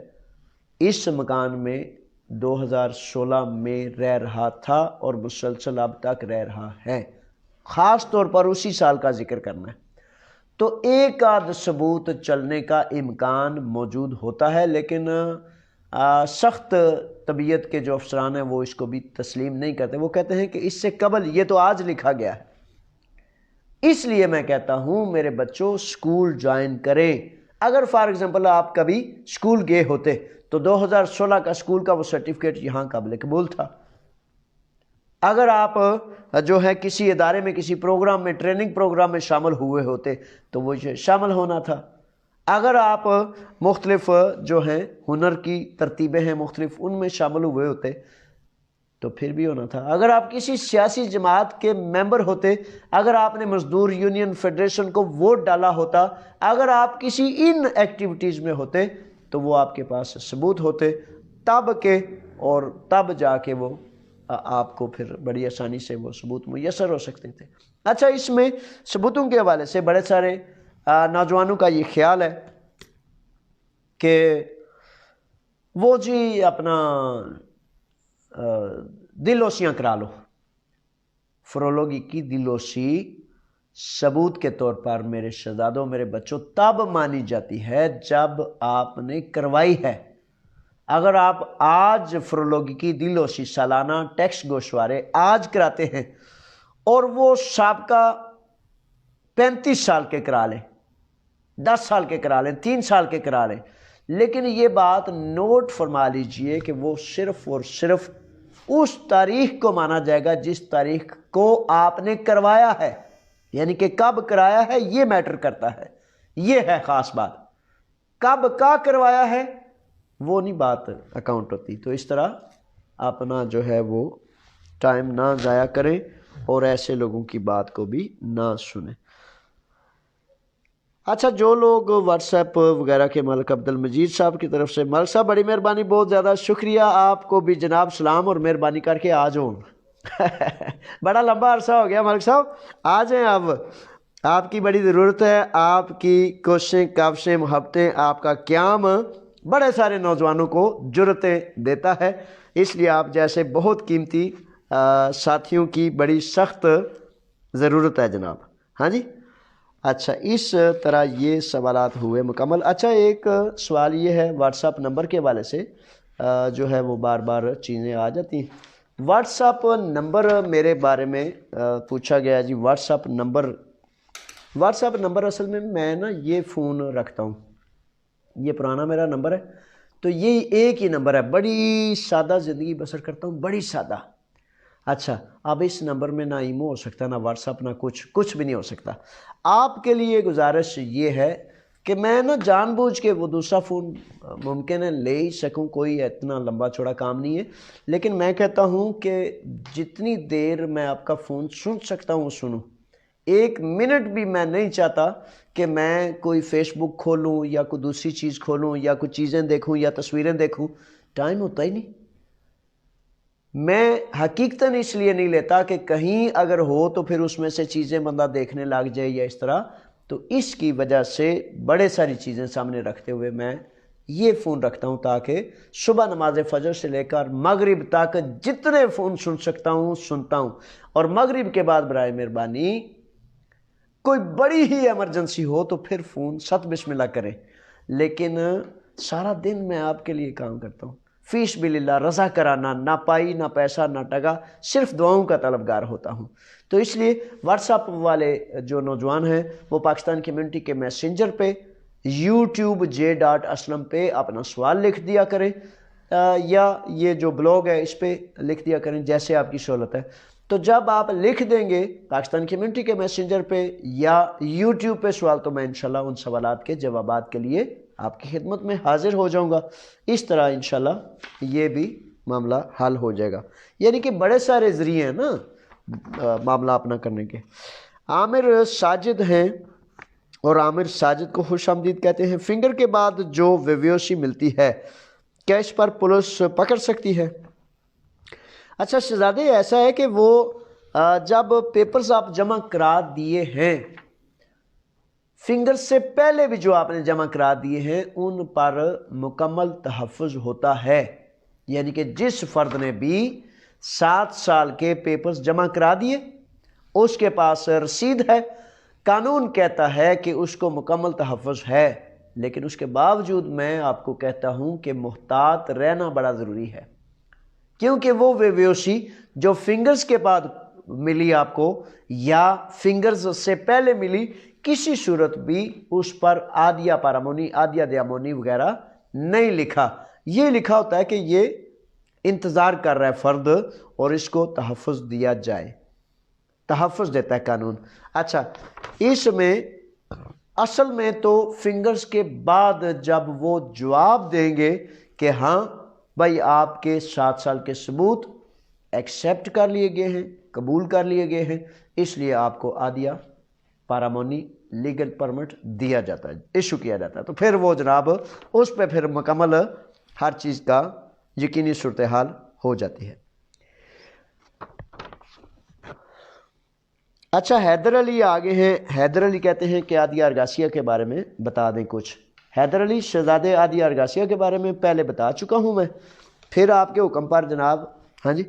اس مکان میں 2016 میں رہ رہا تھا اور مسلسل اب تک رہ رہا ہے، خاص طور پر اسی سال کا ذکر کرنا ہے، تو ایک آدھ ثبوت چلنے کا امکان موجود ہوتا ہے، لیکن سخت طبیعت کے جو افسران ہیں وہ اس کو بھی تسلیم نہیں کرتے، وہ کہتے ہیں کہ اس سے قبل یہ تو آج لکھا گیا ہے۔ اس لیے میں کہتا ہوں میرے بچوں سکول جوائن کریں۔ اگر فار ایگزامپل آپ کبھی سکول گئے ہوتے تو 2016 کا سکول کا وہ سرٹیفکیٹ یہاں قابل قبول تھا۔ اگر آپ جو ہے کسی ادارے میں کسی پروگرام میں، ٹریننگ پروگرام میں شامل ہوئے ہوتے تو وہ شامل ہونا تھا۔ اگر آپ مختلف جو ہیں ہنر کی ترتیبیں ہیں مختلف، ان میں شامل ہوئے ہوتے تو پھر بھی ہونا تھا۔ اگر آپ کسی سیاسی جماعت کے ممبر ہوتے، اگر آپ نے مزدور یونین فیڈریشن کو ووٹ ڈالا ہوتا، اگر آپ کسی ان ایکٹیویٹیز میں ہوتے تو وہ آپ کے پاس ثبوت ہوتے تب کے، اور تب جا کے وہ آپ کو پھر بڑی آسانی سے وہ ثبوت میسر ہو سکتے تھے۔ اچھا، اس میں ثبوتوں کے حوالے سے بڑے سارے نوجوانوں کا یہ خیال ہے کہ وہ جی اپنا دلوسیاں کرا لو۔ فرولوگی کی دلوسی ثبوت کے طور پر میرے شہزادوں، میرے بچوں، تب مانی جاتی ہے جب آپ نے کروائی ہے۔ اگر آپ آج فرولوگی کی دلوسی سالانہ ٹیکس گوشوارے آج کراتے ہیں اور وہ سابقہ 35 سال کے کرا لیں، 10 سال کے کرا لیں، 3 سال کے کرا لیں، لیکن یہ بات نوٹ فرما لیجئے کہ وہ صرف اور صرف اس تاریخ کو مانا جائے گا جس تاریخ کو آپ نے کروایا ہے، یعنی کہ کب کرایا ہے یہ میٹر کرتا ہے، یہ ہے خاص بات۔ کب کا کروایا ہے وہ نہیں بات اکاؤنٹ ہوتی۔ تو اس طرح اپنا جو ہے وہ ٹائم نہ ضائع کریں اور ایسے لوگوں کی بات کو بھی نہ سنیں۔ اچھا، جو لوگ واٹس ایپ وغیرہ کے ملک عبد المجید صاحب کی طرف سے، ملک صاحب بڑی مہربانی، بہت زیادہ شکریہ، آپ کو بھی جناب سلام اور مہربانی کر کے آ جاؤں۔ بڑا لمبا عرصہ ہو گیا ملک صاحب، آ جائیں اب، آپ کی بڑی ضرورت ہے، آپ کی کوششیں، کاوشیں، محبتیں، آپ کا قیام بڑے سارے نوجوانوں کو جرأتیں دیتا ہے، اس لیے آپ جیسے بہت قیمتی ساتھیوں کی بڑی سخت ضرورت ہے جناب۔ ہاں جی، اچھا، اس طرح یہ سوالات ہوئے مکمل۔ اچھا، ایک سوال یہ ہے واٹس ایپ نمبر کے حوالے سے، جو ہے وہ بار بار چیزیں آ جاتی ہیں۔ واٹس ایپ نمبر میرے بارے میں پوچھا گیا جی، واٹس ایپ نمبر اصل میں نا یہ فون رکھتا ہوں، یہ پرانا میرا نمبر ہے، تو یہ ایک ہی نمبر ہے، بڑی سادہ زندگی بسر کرتا ہوں، بڑی سادہ۔ اچھا، اب اس نمبر میں نہ ایمو ہو سکتا، نہ واٹس ایپ، نہ کچھ بھی نہیں ہو سکتا۔ آپ کے لیے گزارش یہ ہے کہ میں نا جان بوجھ کے وہ دوسرا فون ممکن ہے لے ہی سکوں، کوئی اتنا لمبا چوڑا کام نہیں ہے، لیکن میں کہتا ہوں کہ جتنی دیر میں آپ کا فون سن سکتا ہوں سنوں، 1 منٹ بھی میں نہیں چاہتا کہ میں کوئی فیس بک کھولوں یا کوئی دوسری چیز کھولوں یا کوئی چیزیں دیکھوں یا تصویریں دیکھوں، ٹائم ہوتا ہی نہیں۔ میں حقیقتاً اس لیے نہیں لیتا کہ کہیں اگر ہو تو پھر اس میں سے چیزیں بندہ دیکھنے لگ جائے یا اس طرح، تو اس کی وجہ سے بڑے ساری چیزیں سامنے رکھتے ہوئے میں یہ فون رکھتا ہوں تاکہ صبح نماز فجر سے لے کر مغرب تک جتنے فون سن سکتا ہوں سنتا ہوں، اور مغرب کے بعد برائے مہربانی کوئی بڑی ہی ایمرجنسی ہو تو پھر فون ست بسم اللہ کریں، لیکن سارا دن میں آپ کے لیے کام کرتا ہوں، فی سبیل اللہ، رضا کرانا، نہ پائی نہ پیسہ نہ ٹگا، صرف دعاؤں کا طلبگار ہوتا ہوں۔ تو اس لیے واٹس ایپ والے جو نوجوان ہیں وہ پاکستان کمیونٹی کے میسنجر پہ یوٹیوب j.aslam پہ اپنا سوال لکھ دیا کریں، یا یہ جو بلاگ ہے اس پہ لکھ دیا کریں، جیسے آپ کی سہولت ہے۔ تو جب آپ لکھ دیں گے پاکستان کمیونٹی کے میسنجر پہ یا یوٹیوب پہ سوال، تو میں انشاءاللہ ان سوالات کے جوابات کے لیے آپ کی خدمت میں حاضر ہو جاؤں گا۔ اس طرح انشاءاللہ یہ بھی معاملہ حل ہو جائے گا۔ یعنی کہ بڑے سارے ذریعے ہیں نا معاملہ اپنا کرنے کے۔ عامر ساجد ہیں، اور عامر ساجد کو خوش آمدید کہتے ہیں۔ فنگر کے بعد جو ویویوسی ملتی ہے کیا اس پر پولیس پکڑ سکتی ہے؟ اچھا شہزادے، ایسا ہے کہ وہ جب پیپرز آپ جمع کرا دیے ہیں، فنگر سے پہلے بھی جو آپ نے جمع کرا دیے ہیں ان پر مکمل تحفظ ہوتا ہے۔ یعنی کہ جس فرد نے بھی 7 سال کے پیپرز جمع کرا دیے اس کے پاس رسید ہے، قانون کہتا ہے کہ اس کو مکمل تحفظ ہے، لیکن اس کے باوجود میں آپ کو کہتا ہوں کہ محتاط رہنا بڑا ضروری ہے، کیونکہ وہ ویویوسی جو فنگرز کے بعد ملی آپ کو یا فنگرز سے پہلے ملی، کسی صورت بھی اس پر آدیا پارامونی، آدیا دیامونی وغیرہ نہیں لکھا۔ یہ لکھا ہوتا ہے کہ یہ انتظار کر رہا ہے فرد اور اس کو تحفظ دیا جائے، تحفظ دیتا ہے قانون۔ اچھا، اس میں اصل میں تو فنگرز کے بعد جب وہ جواب دیں گے کہ ہاں بھائی آپ کے 7 سال کے ثبوت ایکسیپٹ کر لیے گئے ہیں، قبول کر لیے گئے ہیں، اس لیے آپ کو آدیا پارامونی لیگل پرمٹ دیا جاتا ہے، ایشو کیا جاتا ہے۔ تو پھر وہ جناب اس پہ پھر مکمل ہر چیز کا یقینی صورتحال ہو جاتی ہے۔ اچھا، حیدر علی آگے ہیں۔ حیدر علی کہتے ہیں کہ عادیہ ارگاسیہ کے بارے میں بتا دیں کچھ۔ حیدر علی، شہزادے عادیہ ارگاسیہ کے بارے میں پہلے بتا چکا ہوں میں، پھر آپ کے حکم پر جناب، ہاں جی،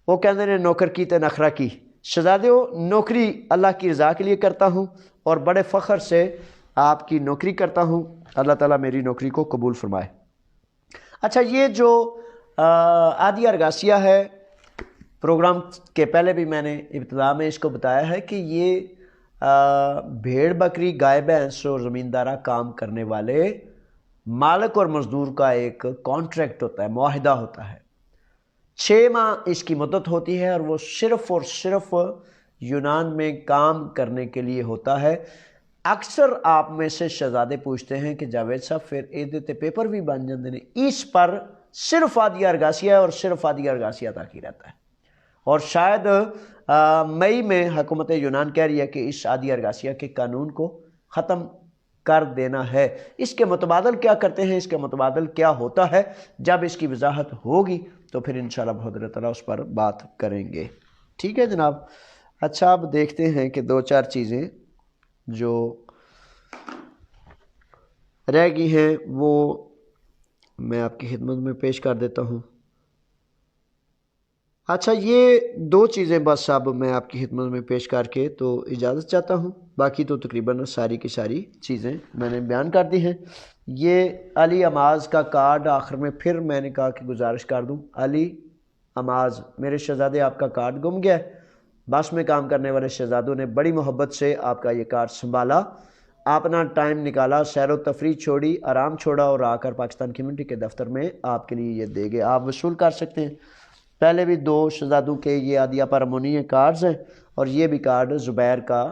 وہ کہتے ہیں نوکر کی تے نخرہ کی۔ شہزادے، نوکری اللہ کی رضا کے لیے کرتا ہوں اور بڑے فخر سے آپ کی نوکری کرتا ہوں، اللہ تعالیٰ میری نوکری کو قبول فرمائے۔ اچھا، یہ جو عادیہ ارگاسیہ ہے، پروگرام کے پہلے بھی میں نے ابتدا میں اس کو بتایا ہے کہ یہ بھیڑ بکری گائے بھینس اور زمیندارہ کام کرنے والے مالک اور مزدور کا ایک کانٹریکٹ ہوتا ہے، معاہدہ ہوتا ہے۔ 6 ماہ اس کی مدت ہوتی ہے اور وہ صرف اور صرف یونان میں کام کرنے کے لیے ہوتا ہے۔ اکثر آپ میں سے شہزادے پوچھتے ہیں کہ جاوید صاحب پھر یہ پیپر بھی بن جاندے نے، اس پر صرف عادیہ ارگاسیہ اور صرف عادیہ ارگاسیہ تک ہی رہتا ہے، اور شاید مئی میں حکومت یونان کہہ رہی ہے کہ اس عادیہ ارگاسیہ کے قانون کو ختم کر دینا ہے۔ اس کے متبادل کیا کرتے ہیں، اس کے متبادل کیا ہوتا ہے، جب اس کی وضاحت ہوگی تو پھر انشاءاللہ بحضرت تعالیٰ اس پر بات کریں گے۔ ٹھیک ہے جناب۔ اچھا، اب دیکھتے ہیں کہ 2-4 چیزیں جو رہ گئی ہیں وہ میں آپ کی خدمت میں پیش کر دیتا ہوں۔ اچھا، یہ 2 چیزیں بس اب میں آپ کی خدمت میں پیش کر کے تو اجازت چاہتا ہوں، باقی تو تقریباً ساری کی ساری چیزیں میں نے بیان کر دی ہیں۔ یہ علی اماز کا کارڈ آخر میں پھر میں نے کہا کہ گزارش کر دوں، علی اماز، میرے شہزادے آپ کا کارڈ گم گیا ہے۔ بس میں کام کرنے والے شہزادوں نے بڑی محبت سے آپ کا یہ کارڈ سنبھالا، اپنا ٹائم نکالا، سیر و تفریح چھوڑی، آرام چھوڑا اور آ کر پاکستان کمیونٹی کے دفتر میں آپ کے لیے یہ دے گئے۔ آپ وصول کر سکتے ہیں۔ پہلے بھی 2 شہزادوں کے یہ عادیہ پارامونی کارڈز ہیں، اور یہ بھی کارڈ زبیر کا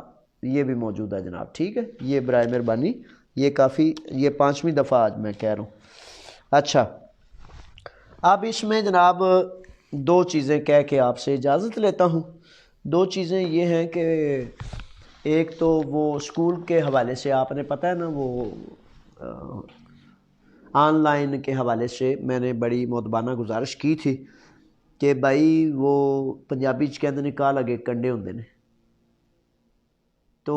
یہ بھی موجود ہے جناب۔ ٹھیک ہے، یہ برائے مہربانی، یہ کافی، یہ 5ویں دفعہ آج میں کہہ رہا ہوں۔ اچھا، اب اس میں جناب 2 چیزیں کہہ کے آپ سے اجازت لیتا ہوں۔ 2 چیزیں یہ ہیں کہ ایک تو وہ اسکول کے حوالے سے آپ نے پتہ ہے نا، وہ آن لائن کے حوالے سے میں نے بڑی مؤدبانہ گزارش کی تھی کہ بھائی وہ پنجابی کہتے ہیں کہا لگے کنڈے ہوندے نے، تو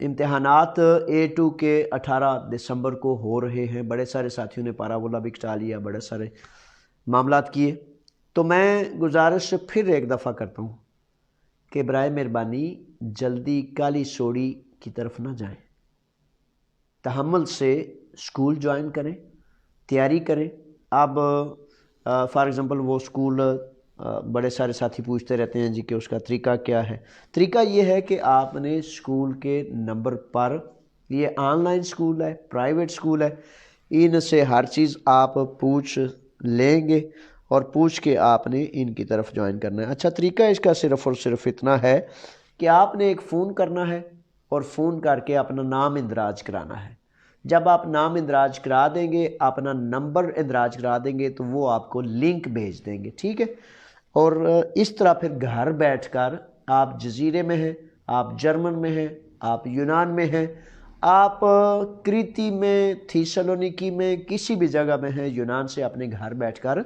امتحانات A2 کے 18 دسمبر کو ہو رہے ہیں. بڑے سارے ساتھیوں نے پاراولا بھی کٹا لیا, بڑے سارے معاملات کیے. تو میں گزارش پھر ایک دفعہ کرتا ہوں کہ برائے مہربانی جلدی کالی سوڑی کی طرف نہ جائیں, تحمل سے اسکول جوائن کریں, تیاری کریں. اب فار ایگزامپل وہ اسکول بڑے سارے ساتھی پوچھتے رہتے ہیں جی کہ اس کا طریقہ کیا ہے. طریقہ یہ ہے کہ آپ نے اسکول کے نمبر پر, یہ آن لائن اسکول ہے, پرائیویٹ اسکول ہے, ان سے ہر چیز آپ پوچھ لیں گے اور پوچھ کے آپ نے ان کی طرف جوائن کرنا ہے. اچھا, طریقہ اس کا صرف اور صرف اتنا ہے کہ آپ نے ایک فون کرنا ہے اور فون کر کے اپنا نام اندراج کرانا ہے. جب آپ نام اندراج کرا دیں گے, اپنا نمبر اندراج کرا دیں گے, تو وہ آپ کو لنک بھیج دیں گے, ٹھیک ہے. اور اس طرح پھر گھر بیٹھ کر آپ جزیرے میں ہیں, آپ جرمن میں ہیں, آپ یونان میں ہیں, آپ کریتی میں, تھیسالونیکی میں, کسی بھی جگہ میں ہیں, یونان سے اپنے گھر بیٹھ کر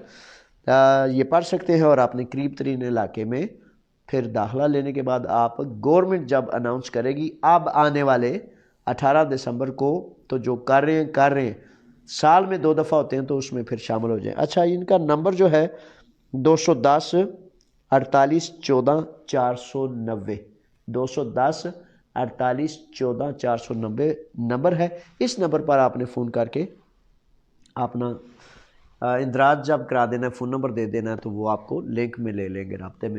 یہ پڑھ سکتے ہیں. اور اپنے قریب ترین علاقے میں پھر داخلہ لینے کے بعد آپ گورنمنٹ جب اناؤنس کرے گی اب آنے والے 18 دسمبر کو, تو جو کر رہے ہیں, سال میں 2 دفعہ ہوتے ہیں, تو اس میں پھر شامل ہو جائیں. اچھا, ان کا نمبر جو ہے 210 48 14 490, 210 48 14 490 نمبر ہے. اس نمبر پر آپ نے فون کر کے اپنا اندراج جب کرا دینا ہے, فون نمبر دے دینا ہے, تو وہ آپ کو لنک میں لے لیں گے, رابطے میں